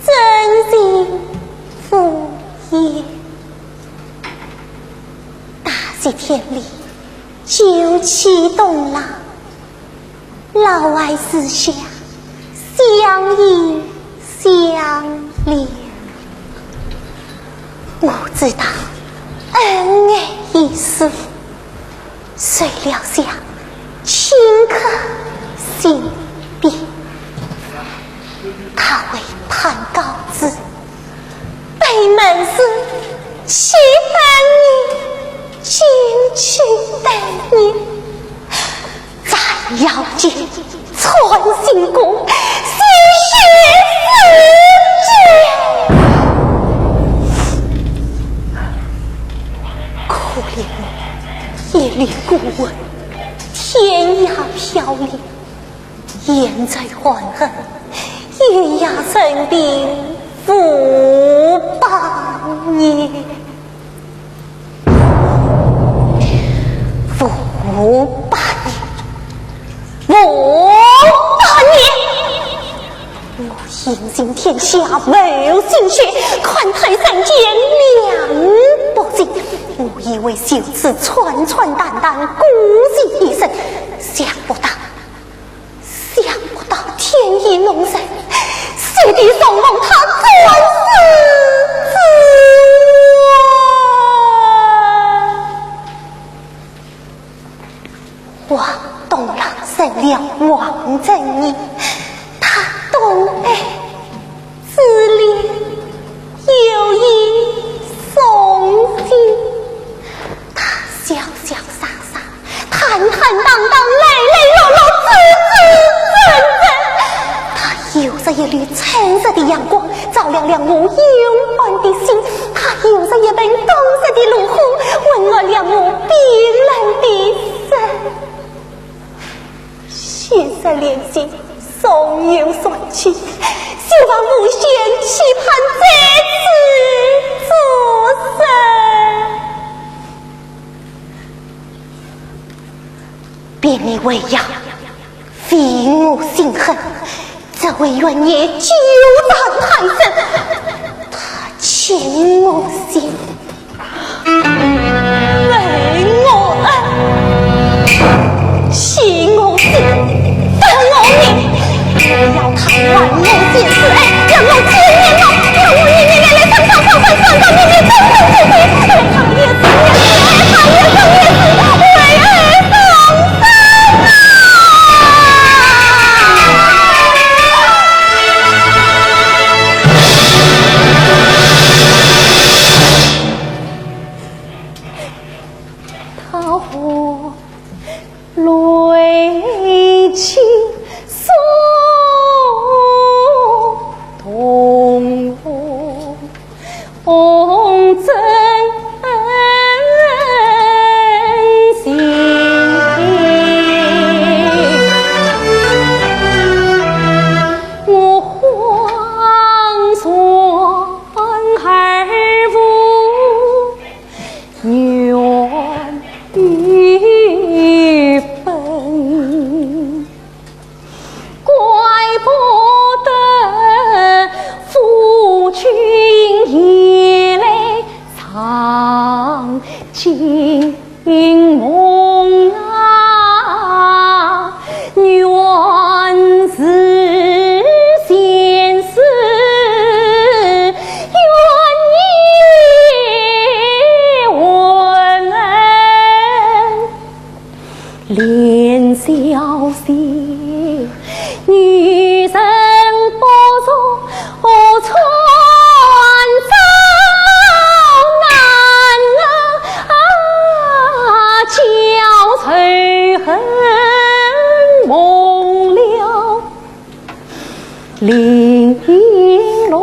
[SPEAKER 2] 真情敷衍，大西天里酒气东浪，老爱思想相依相恋。我知道恩爱一世，谁料想顷刻心变。他为攀高枝，北门是欺负你，进去待你，斩妖剑，穿心宫，鲜血四溅。可怜我夜里孤闻，天涯飘零，眼在还恨，月牙生病，福报也，福报也，福报也。我行尽天下没心血，宽太人间两不尽。我以为就此传传淡淡，孤寂一生，想不到天意弄人，谁的送梦他转世之王东郎生了王正义，他懂爱自怜，有意送心，他潇潇洒洒，坦坦荡荡，磊磊落落，真真，有着一缕橙色的阳光，照亮了我幽暗的心；它有着一本东色的炉火，温暖了我冰冷的身。血色连心，松油酸气，希望无限期盼再次作生。便你为要非我心恨，这位冤孽久长太深，他欠我心，为我恩，欺我心，分我命，我要他还我些此恩。红真心，我皇孙儿妇愿与本，怪不得夫君夜来藏金梦啊，原是先世冤孽问恩，怜小姐女人不做穿遭难娇垂恨梦了玲珑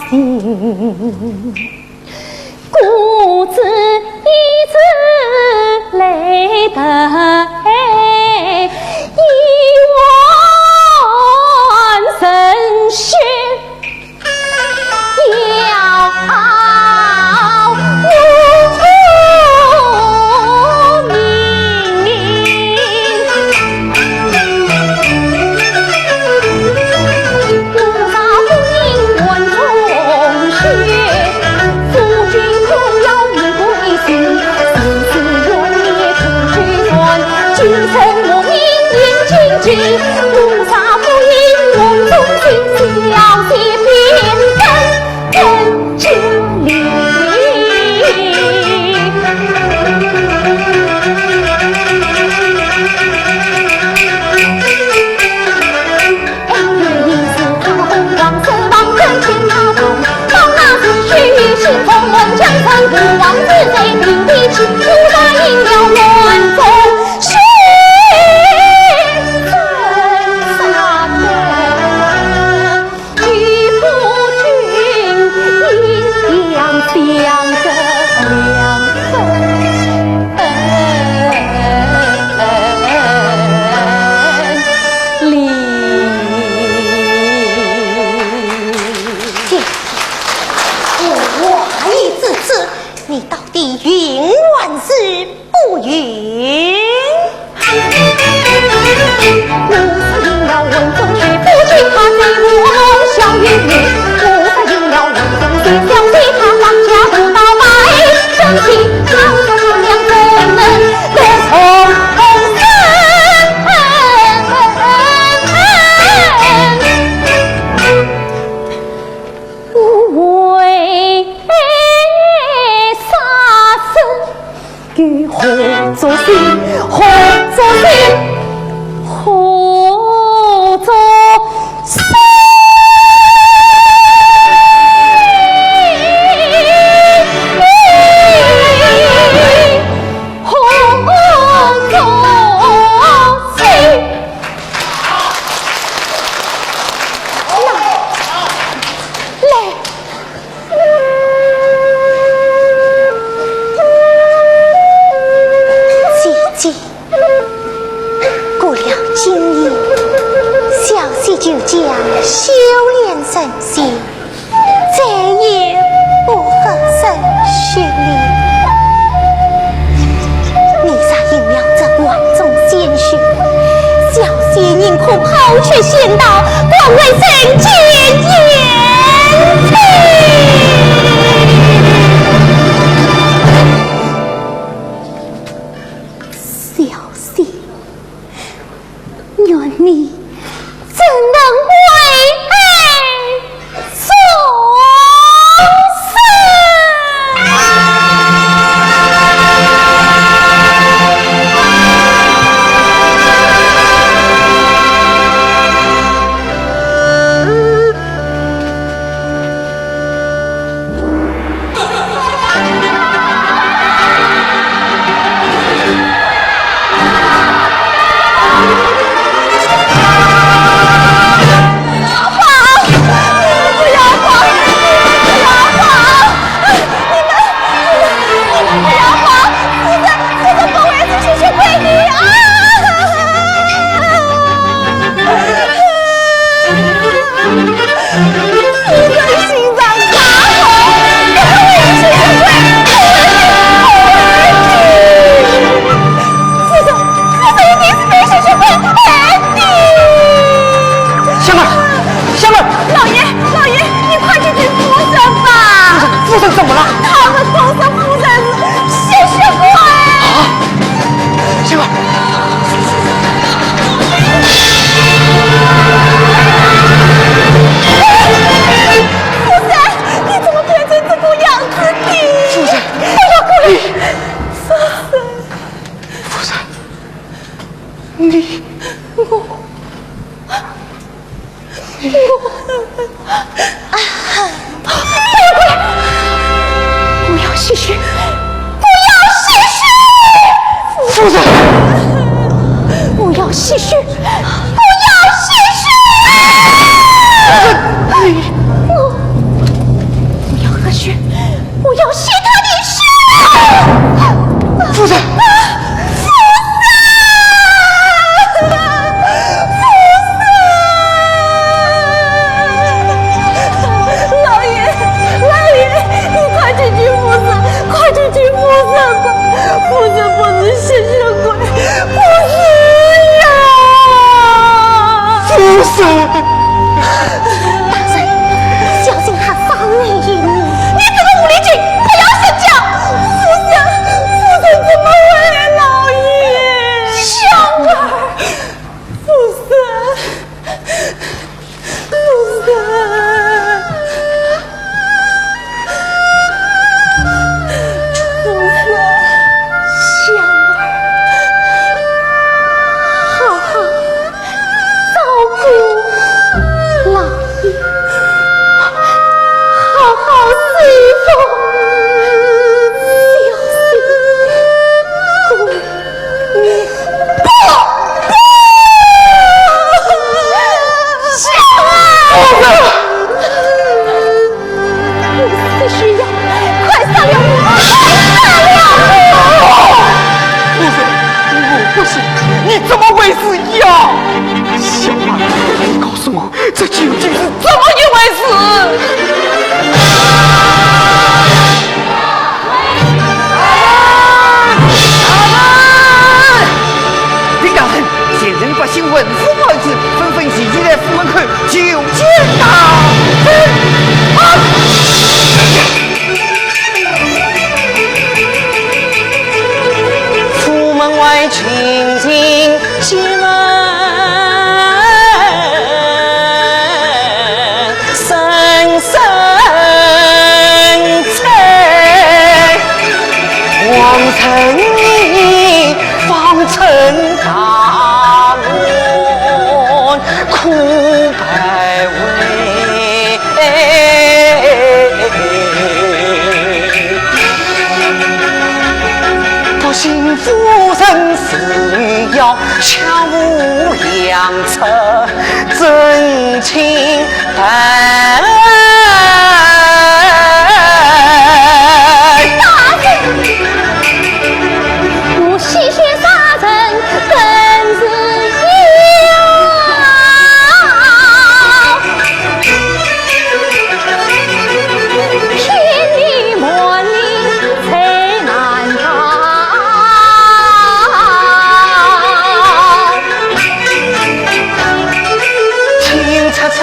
[SPEAKER 2] 心，故知一次泪得一万神血要无名，菩萨不应问同学，夫君可要一归心，生死缘孽不去算，今生我命应尽知，菩萨不应梦中情，小姐偏跟这里。是风闻江山不枉自贼平地起，不答应了乱中是真杀人，与夫君阴阳相着两分离。你到底云还是不云？我应了文中去，夫君他对我笑语语。我应了文中去，小姐他当家不到白，生气老丈母娘怎能得从生？与何作心，何作心，何作心？过了今夜，小姐就将修炼成仙，再也不合身血力。你撒应了这万众鲜血，小姐宁可抛却仙道，广为人间言情。愿你怎能为爱所生？
[SPEAKER 5] 夫人怎么了？
[SPEAKER 2] 他们都说夫人是吸血鬼。
[SPEAKER 5] 媳妇儿，
[SPEAKER 2] 夫人，你怎么变成这个样子的？
[SPEAKER 5] 夫人，
[SPEAKER 2] 不要过来！
[SPEAKER 5] 夫人，你。
[SPEAKER 2] 不要吸血！不要吸血！
[SPEAKER 5] 夫人，
[SPEAKER 2] 不要吸血！不要吸血！不要喝血！不要吸他的血！
[SPEAKER 5] 夫人，
[SPEAKER 2] 老爷，你快去救夫人，快去救夫人吧！夫人不是吸血鬼，不是呀！
[SPEAKER 5] 夫人，
[SPEAKER 2] 大人，小心他伤害你！你这个狐狸精，不要生气！夫人怎么会来？老爷，香儿，夫人。
[SPEAKER 5] 巧无良策，真情白。
[SPEAKER 2] 大人，我吸血杀人更是天理莫逆才难逃。
[SPEAKER 5] 清澈澈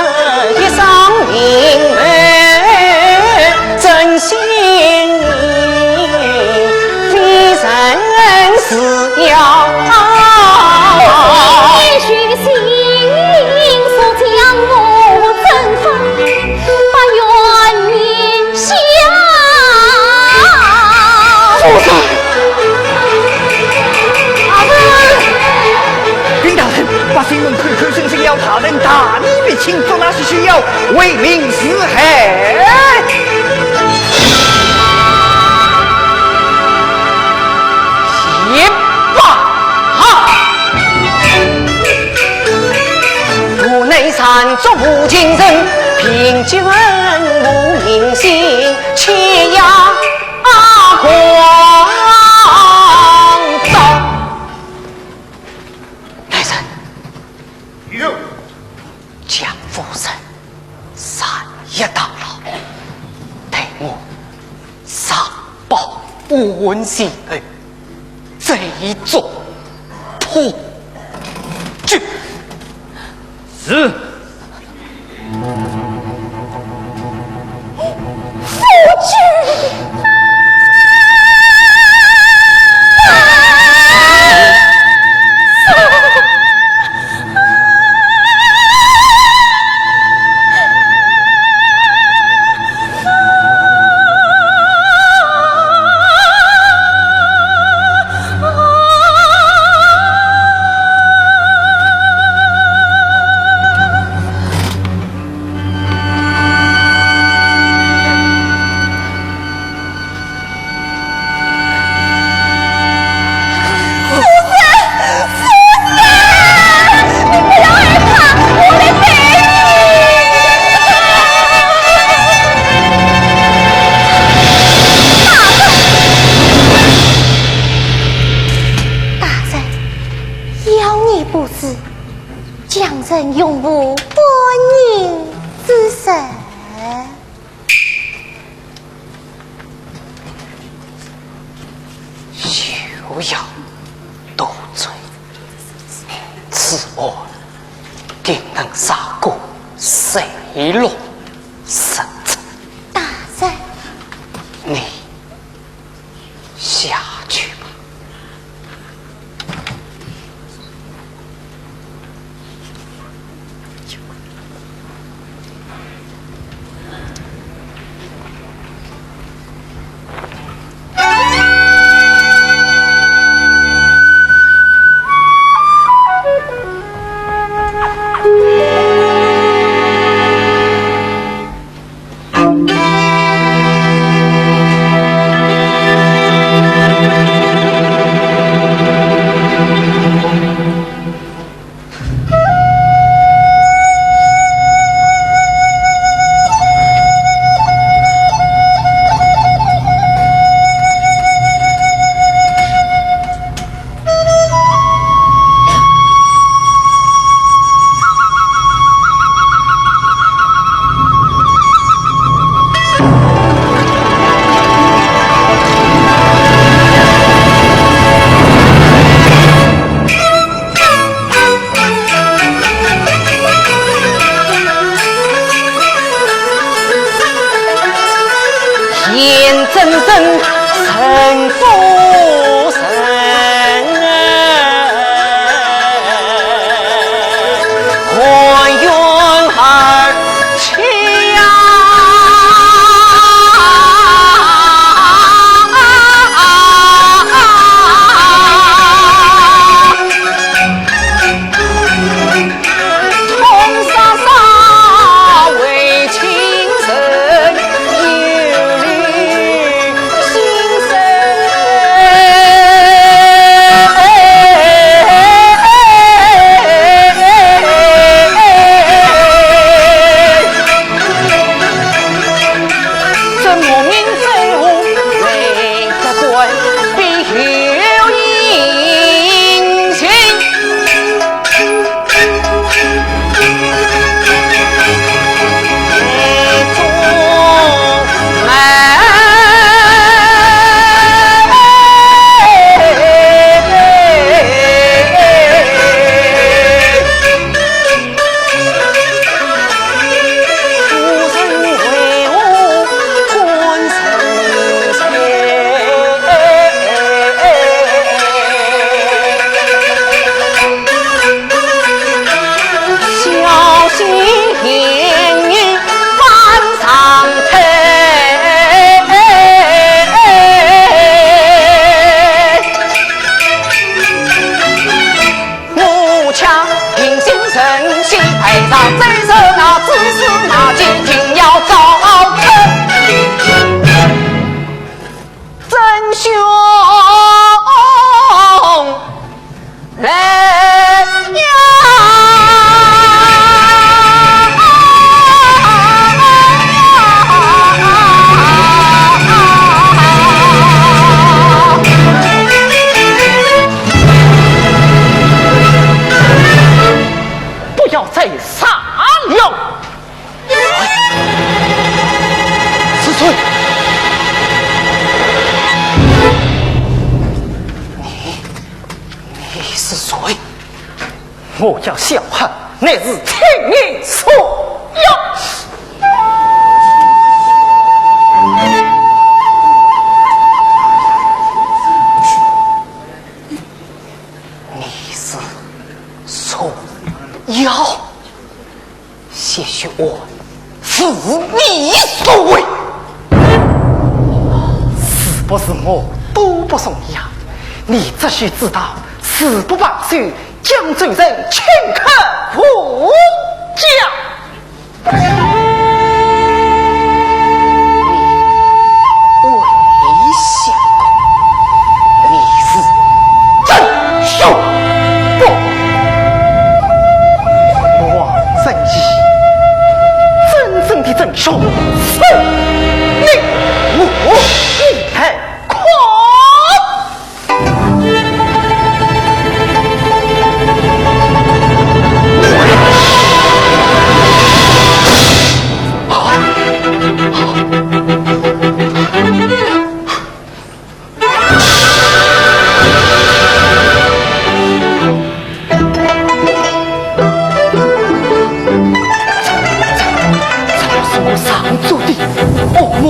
[SPEAKER 5] 的上明门，真心你非人是要。
[SPEAKER 2] 也许心所将我征服，把怨念消。
[SPEAKER 6] 禀大人，把新闻口口声声要他人大义灭亲，做那些需要为民除害。
[SPEAKER 5] 也罢，府内山作无情人，凭君无民心，欺压皇道。来人，
[SPEAKER 6] 有
[SPEAKER 5] 将夫人杀一大牢，待我上报温馨儿，这一座破局。
[SPEAKER 6] 是。
[SPEAKER 2] 夫君。
[SPEAKER 5] 不要多嘴，此我定能杀过水落深圳。
[SPEAKER 2] 大人，
[SPEAKER 5] 你下去吧。
[SPEAKER 3] 我叫小汉，乃是天意所要。
[SPEAKER 5] 你是所要，些许我是你所为，
[SPEAKER 3] 是不是我都不重要？你只需知道，誓不罢休。江州人请客无价。
[SPEAKER 5] 你为相公，你是
[SPEAKER 3] 真凶不？王正义，真正的真凶是你我一太狂。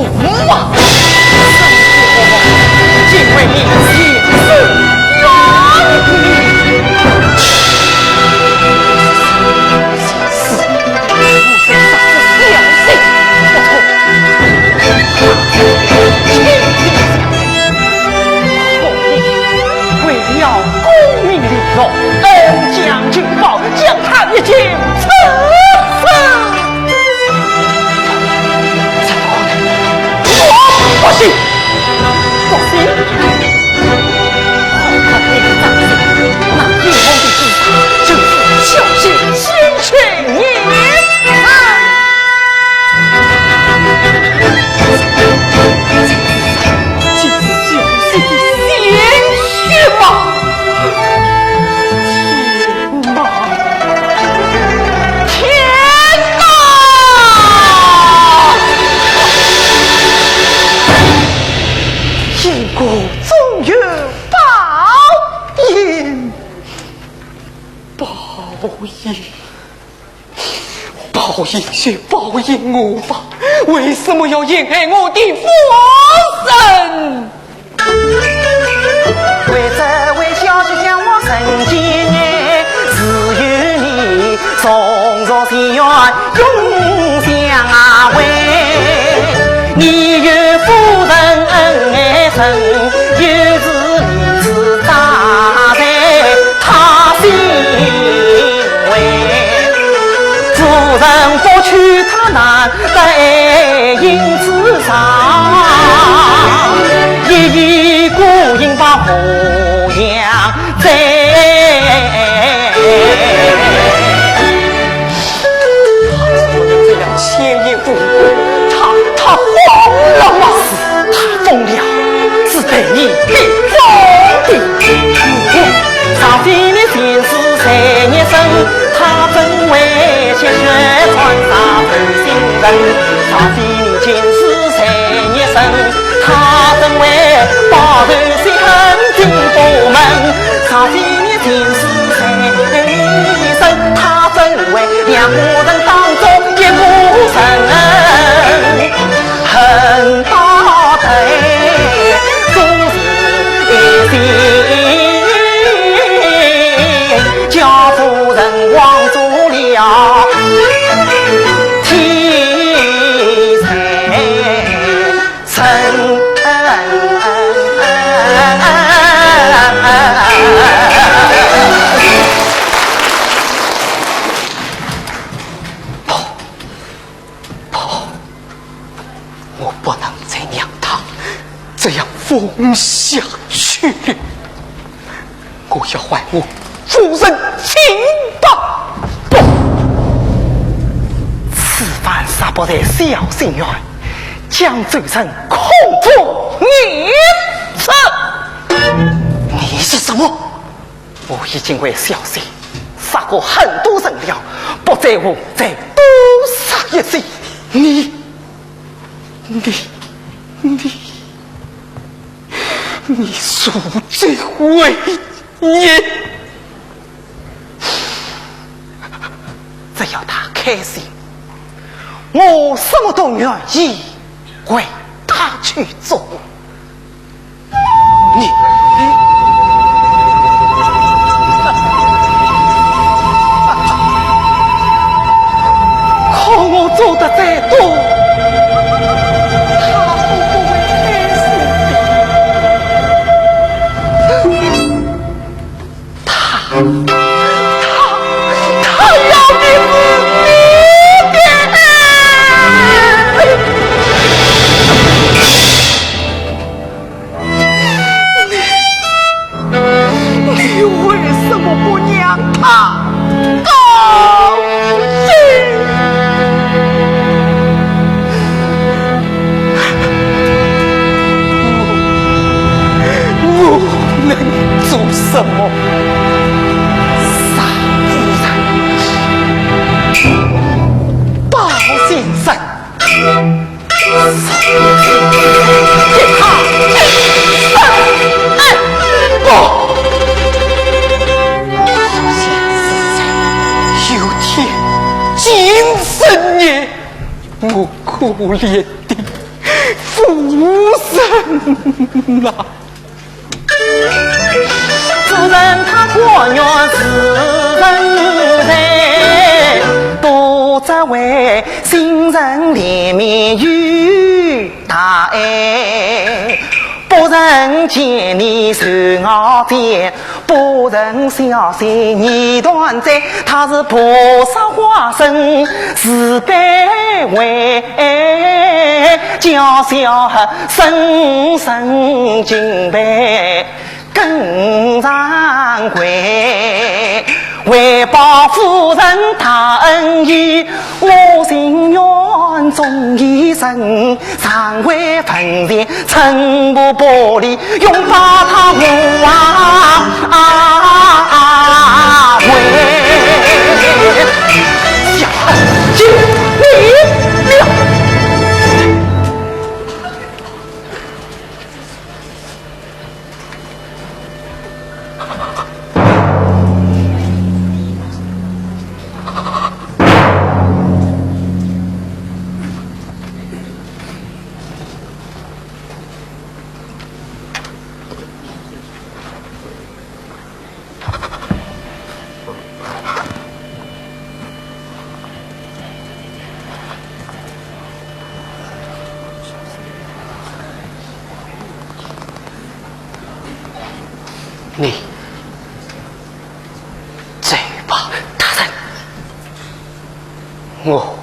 [SPEAKER 3] 驸马，敬为你先生远离。为了功名利禄，恩将军宝，将他一剑刺死。怎么可能？我不信，不信！好看你的长相，那英雄的姿态，就是小心先去你。报应却报应无法，为什么要陷害我的夫人？为这位小姐将我生几年，只有你从若心愿永相会。你与夫人恩爱深，又是你是大在他心为。夫人不娶她难在因之上，一孤影把模样在。这样千言无归，他疯了吗？他疯了，是被你逼疯的。上天的心思谁也深，他真为血血传杀人心人。上天的情思谁也深，他真为报仇心恨进府门。上天的情思谁也深，他真为两个人当中一股深恨到底，终是一心。叫夫人望住了题材深。我不能再让他这样疯下去，我要还我夫人清白。不，此番杀不得小心愿，将罪成空腹你吃。你是什么？我已经为小心杀过很多人了，不在乎再多杀一些。你恕罪为孽。只要他开心，我什么都愿意为他去做。你可我做的再多，他都不会开心的。他要的是你为什么不让他高兴？我能做什么？包先生，给他不，有天今生也，我可怜的
[SPEAKER 6] 夫人啦！
[SPEAKER 3] 主人他过月是人才，多责为新人怜悯与大爱。不人见你受傲奸，不人小心你断在，他是菩萨化身，慈悲为娇小深深敬拜。更上贵，为报夫人大恩义，我心愿终一生，常为坟前尘不玻璃，拥抱他无悔。下经你了。你这把大人，我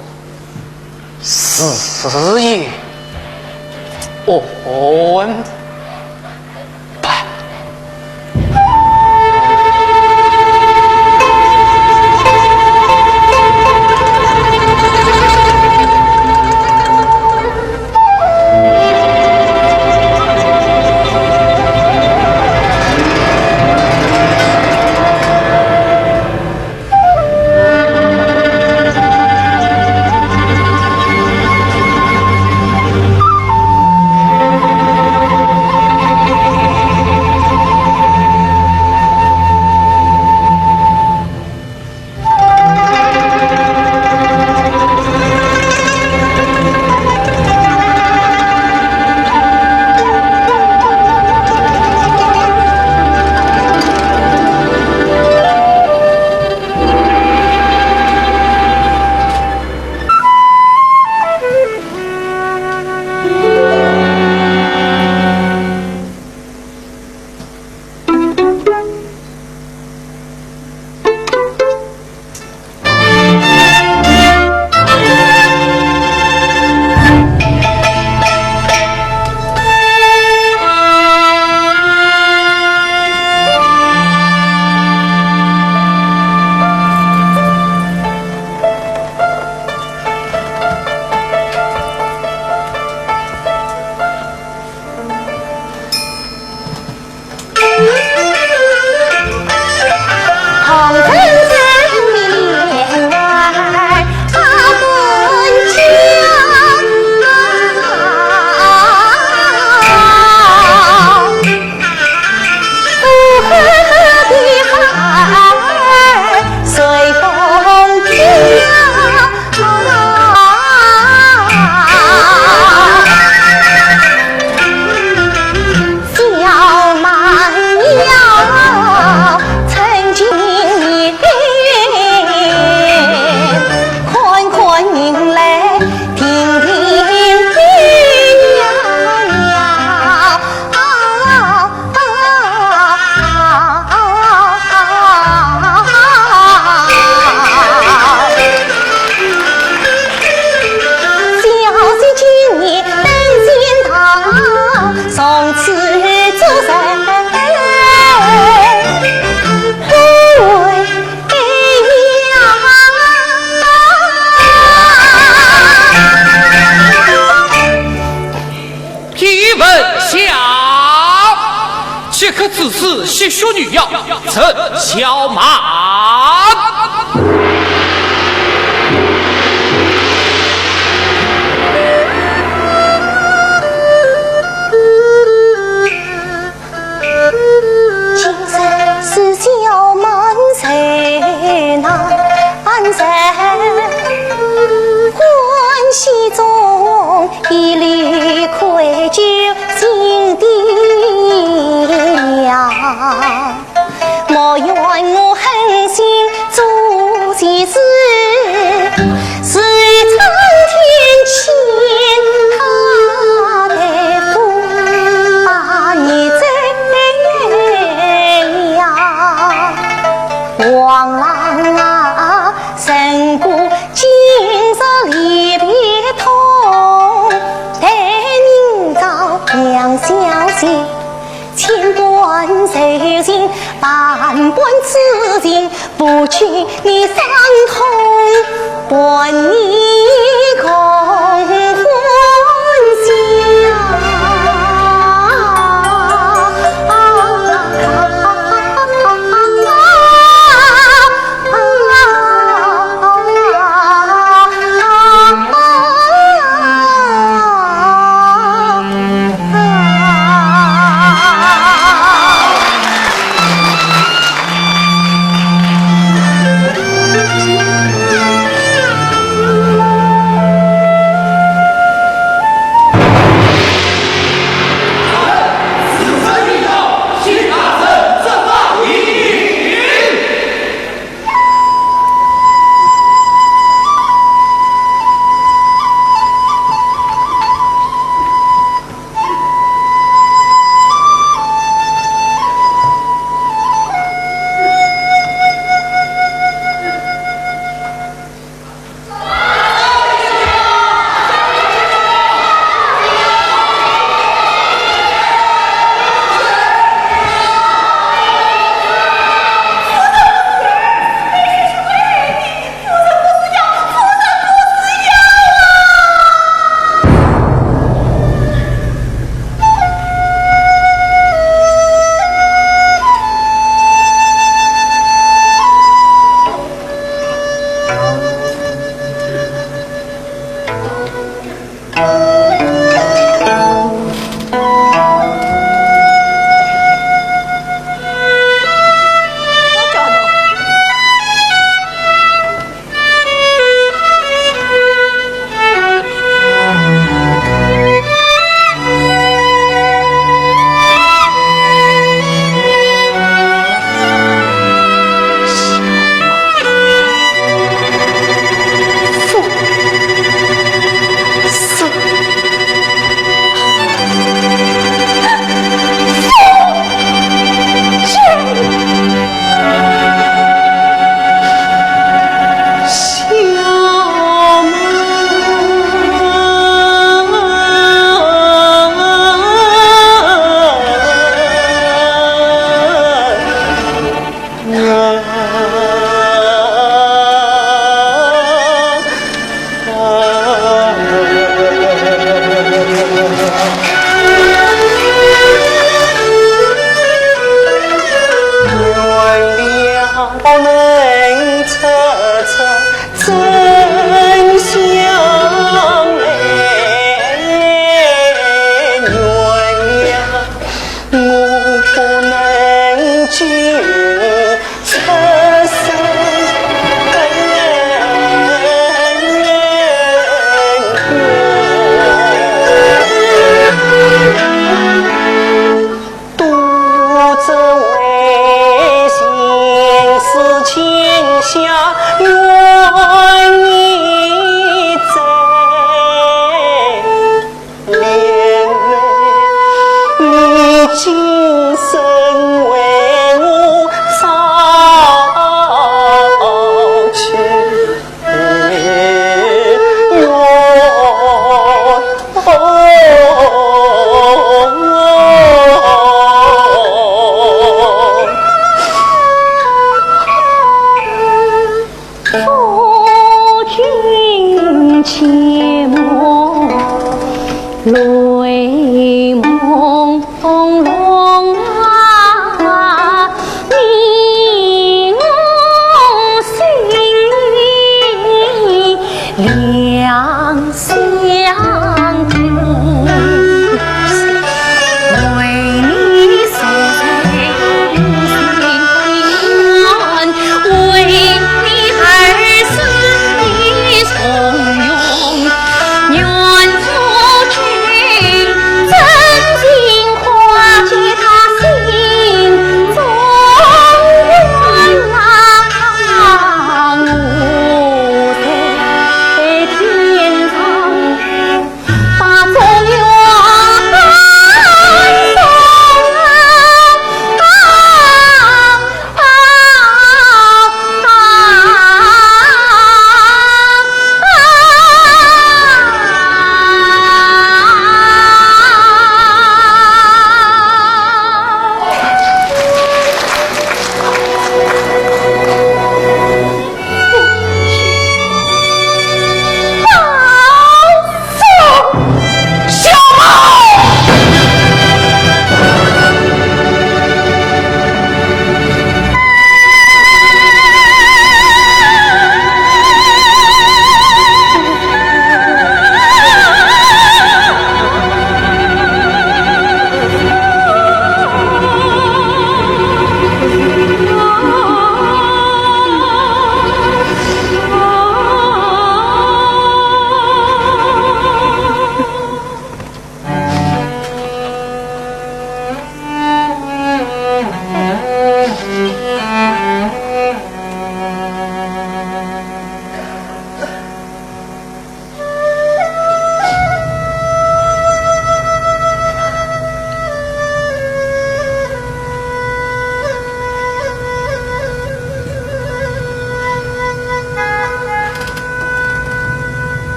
[SPEAKER 3] 死于安排。
[SPEAKER 7] 可此次吸血女妖曾小满。
[SPEAKER 2] 今生是小满才难在，欢喜中已离亏。杨小姐，千般柔情，万般痴情，不去你伤痛，伴你共欢笑。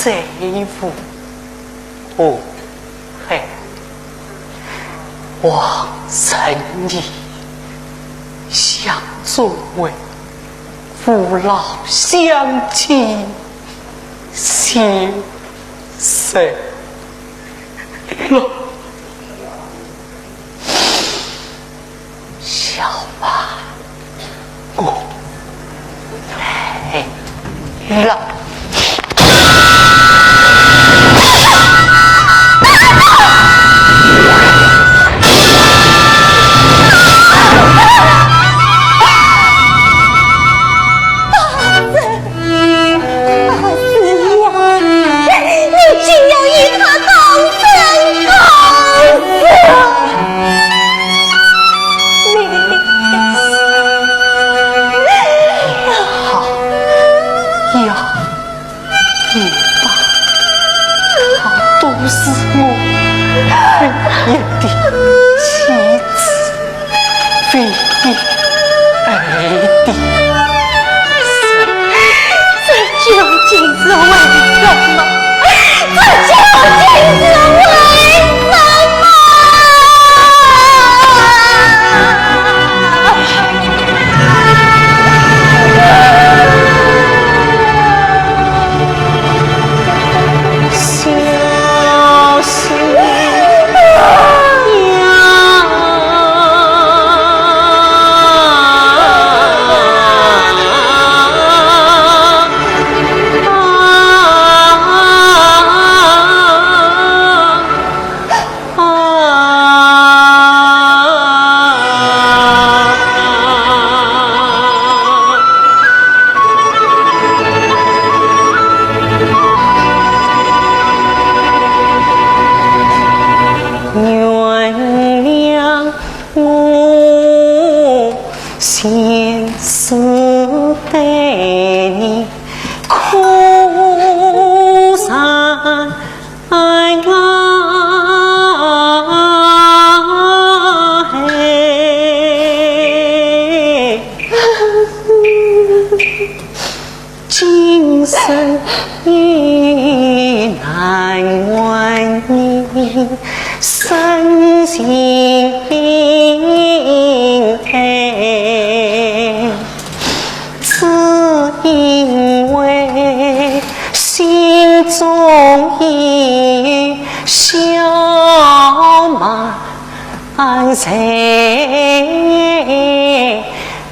[SPEAKER 5] 贼妇。哦，嘿，我曾以相作为父老乡亲，先生了。小马，我黑了。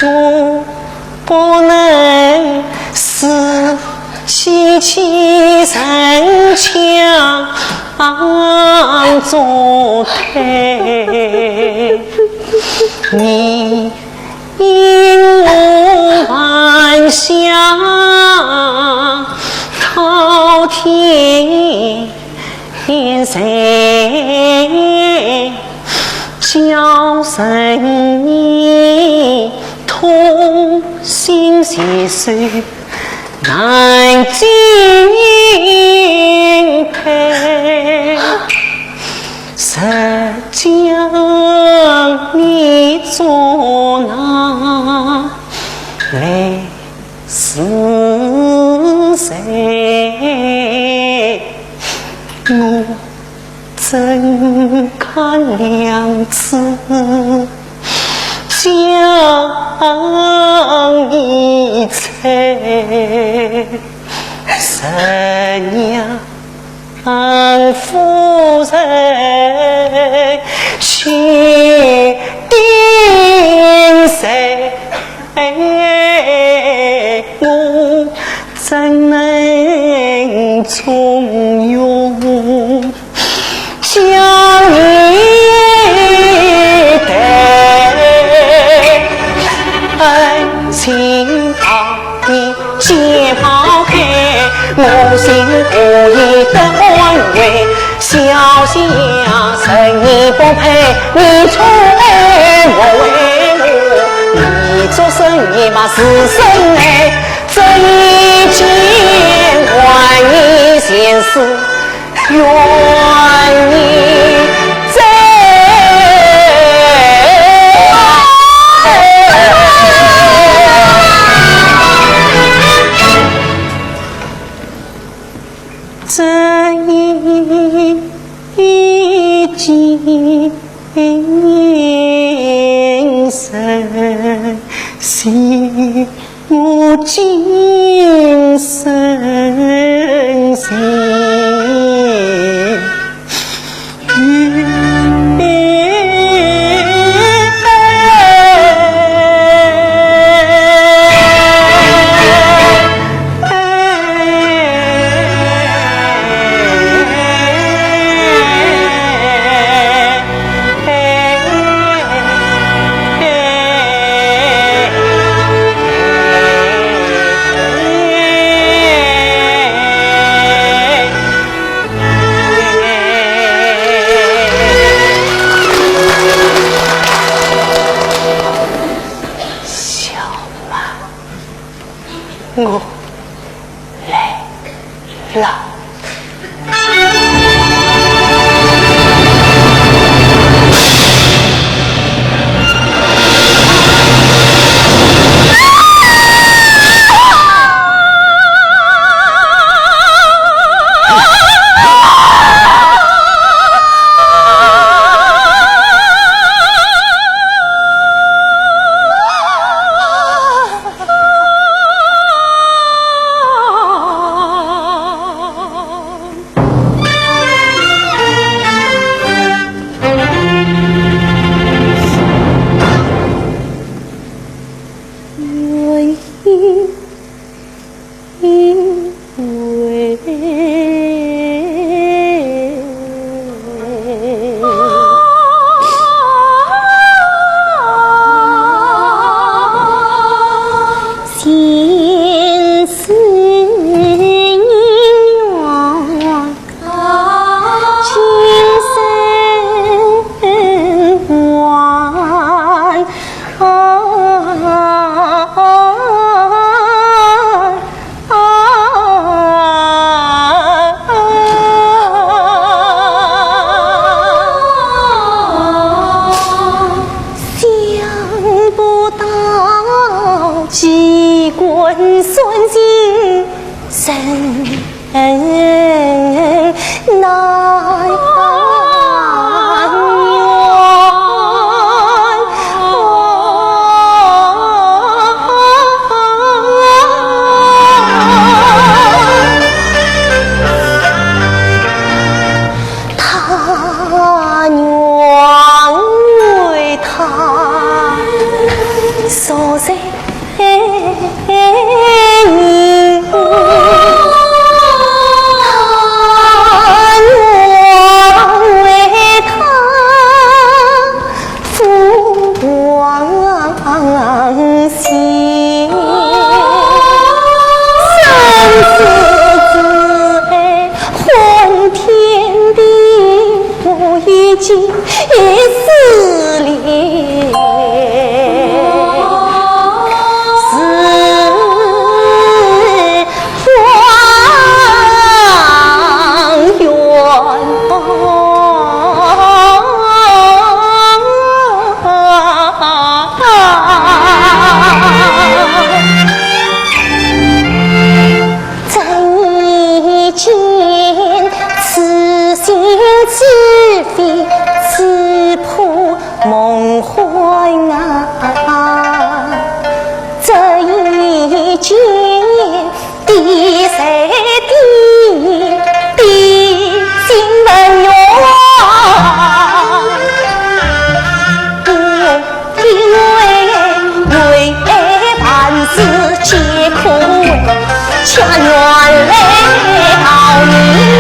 [SPEAKER 5] 我不能死气神枪作退，你因我晚霞滔天谁叫声你痛心细碎难尽配，谁将你做那泪是谁？我怎堪两次将一切神娘夫人去定谁？我怎能从容将你的恩情到底解剖开，我心无意的安慰，小心呀，生你不配，你错我为我，你做生意嘛是生哎，这一件万你闲事。愿你在
[SPEAKER 3] 今生心无今生心。我来了。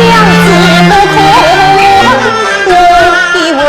[SPEAKER 2] 娘子不可，我以为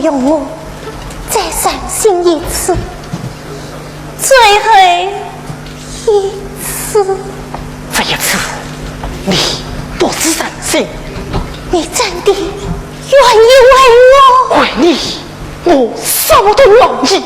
[SPEAKER 2] 容我再伤心一次，最后一次。
[SPEAKER 3] 这一次，你不是伤心，
[SPEAKER 2] 你真的愿意为我？
[SPEAKER 3] 为你，我什么都愿意。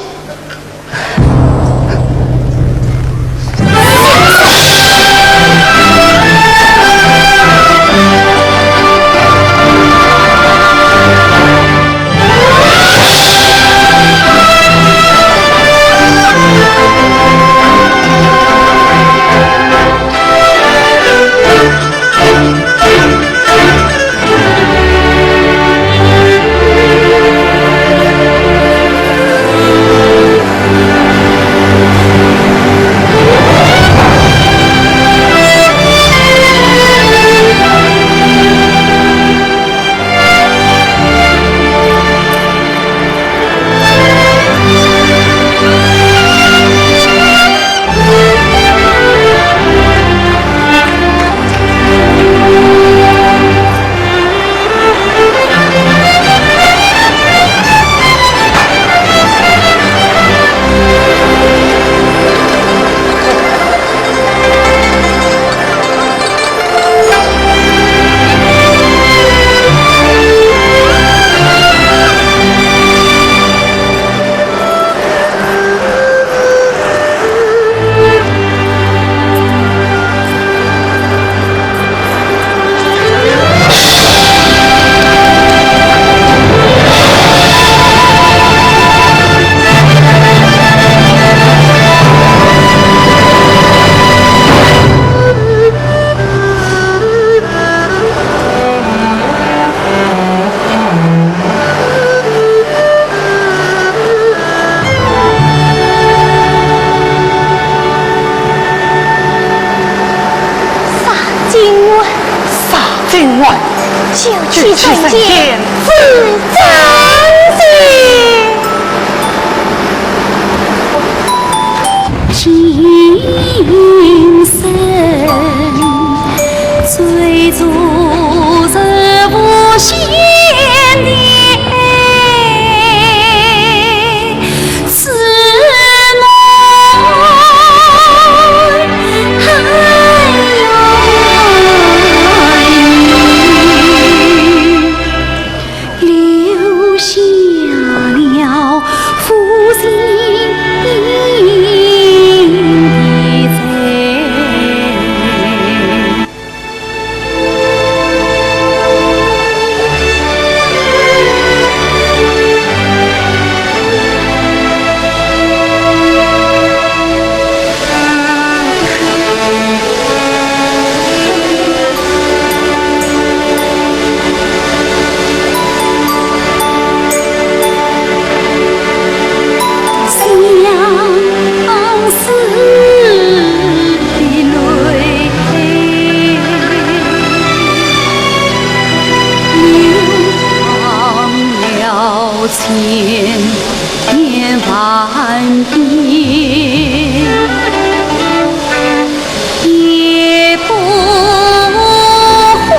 [SPEAKER 2] 就去参见自长姐。
[SPEAKER 1] 今生最足是无限的。千年万变，也不会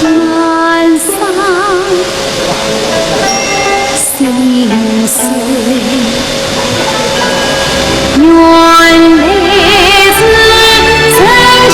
[SPEAKER 1] 难散心碎。原来是曾经。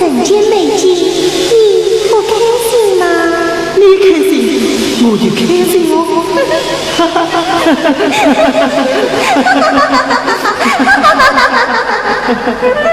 [SPEAKER 2] 人间美景，你不开心吗？
[SPEAKER 3] 你开心，我就开心哦。哈哈哈哈哈！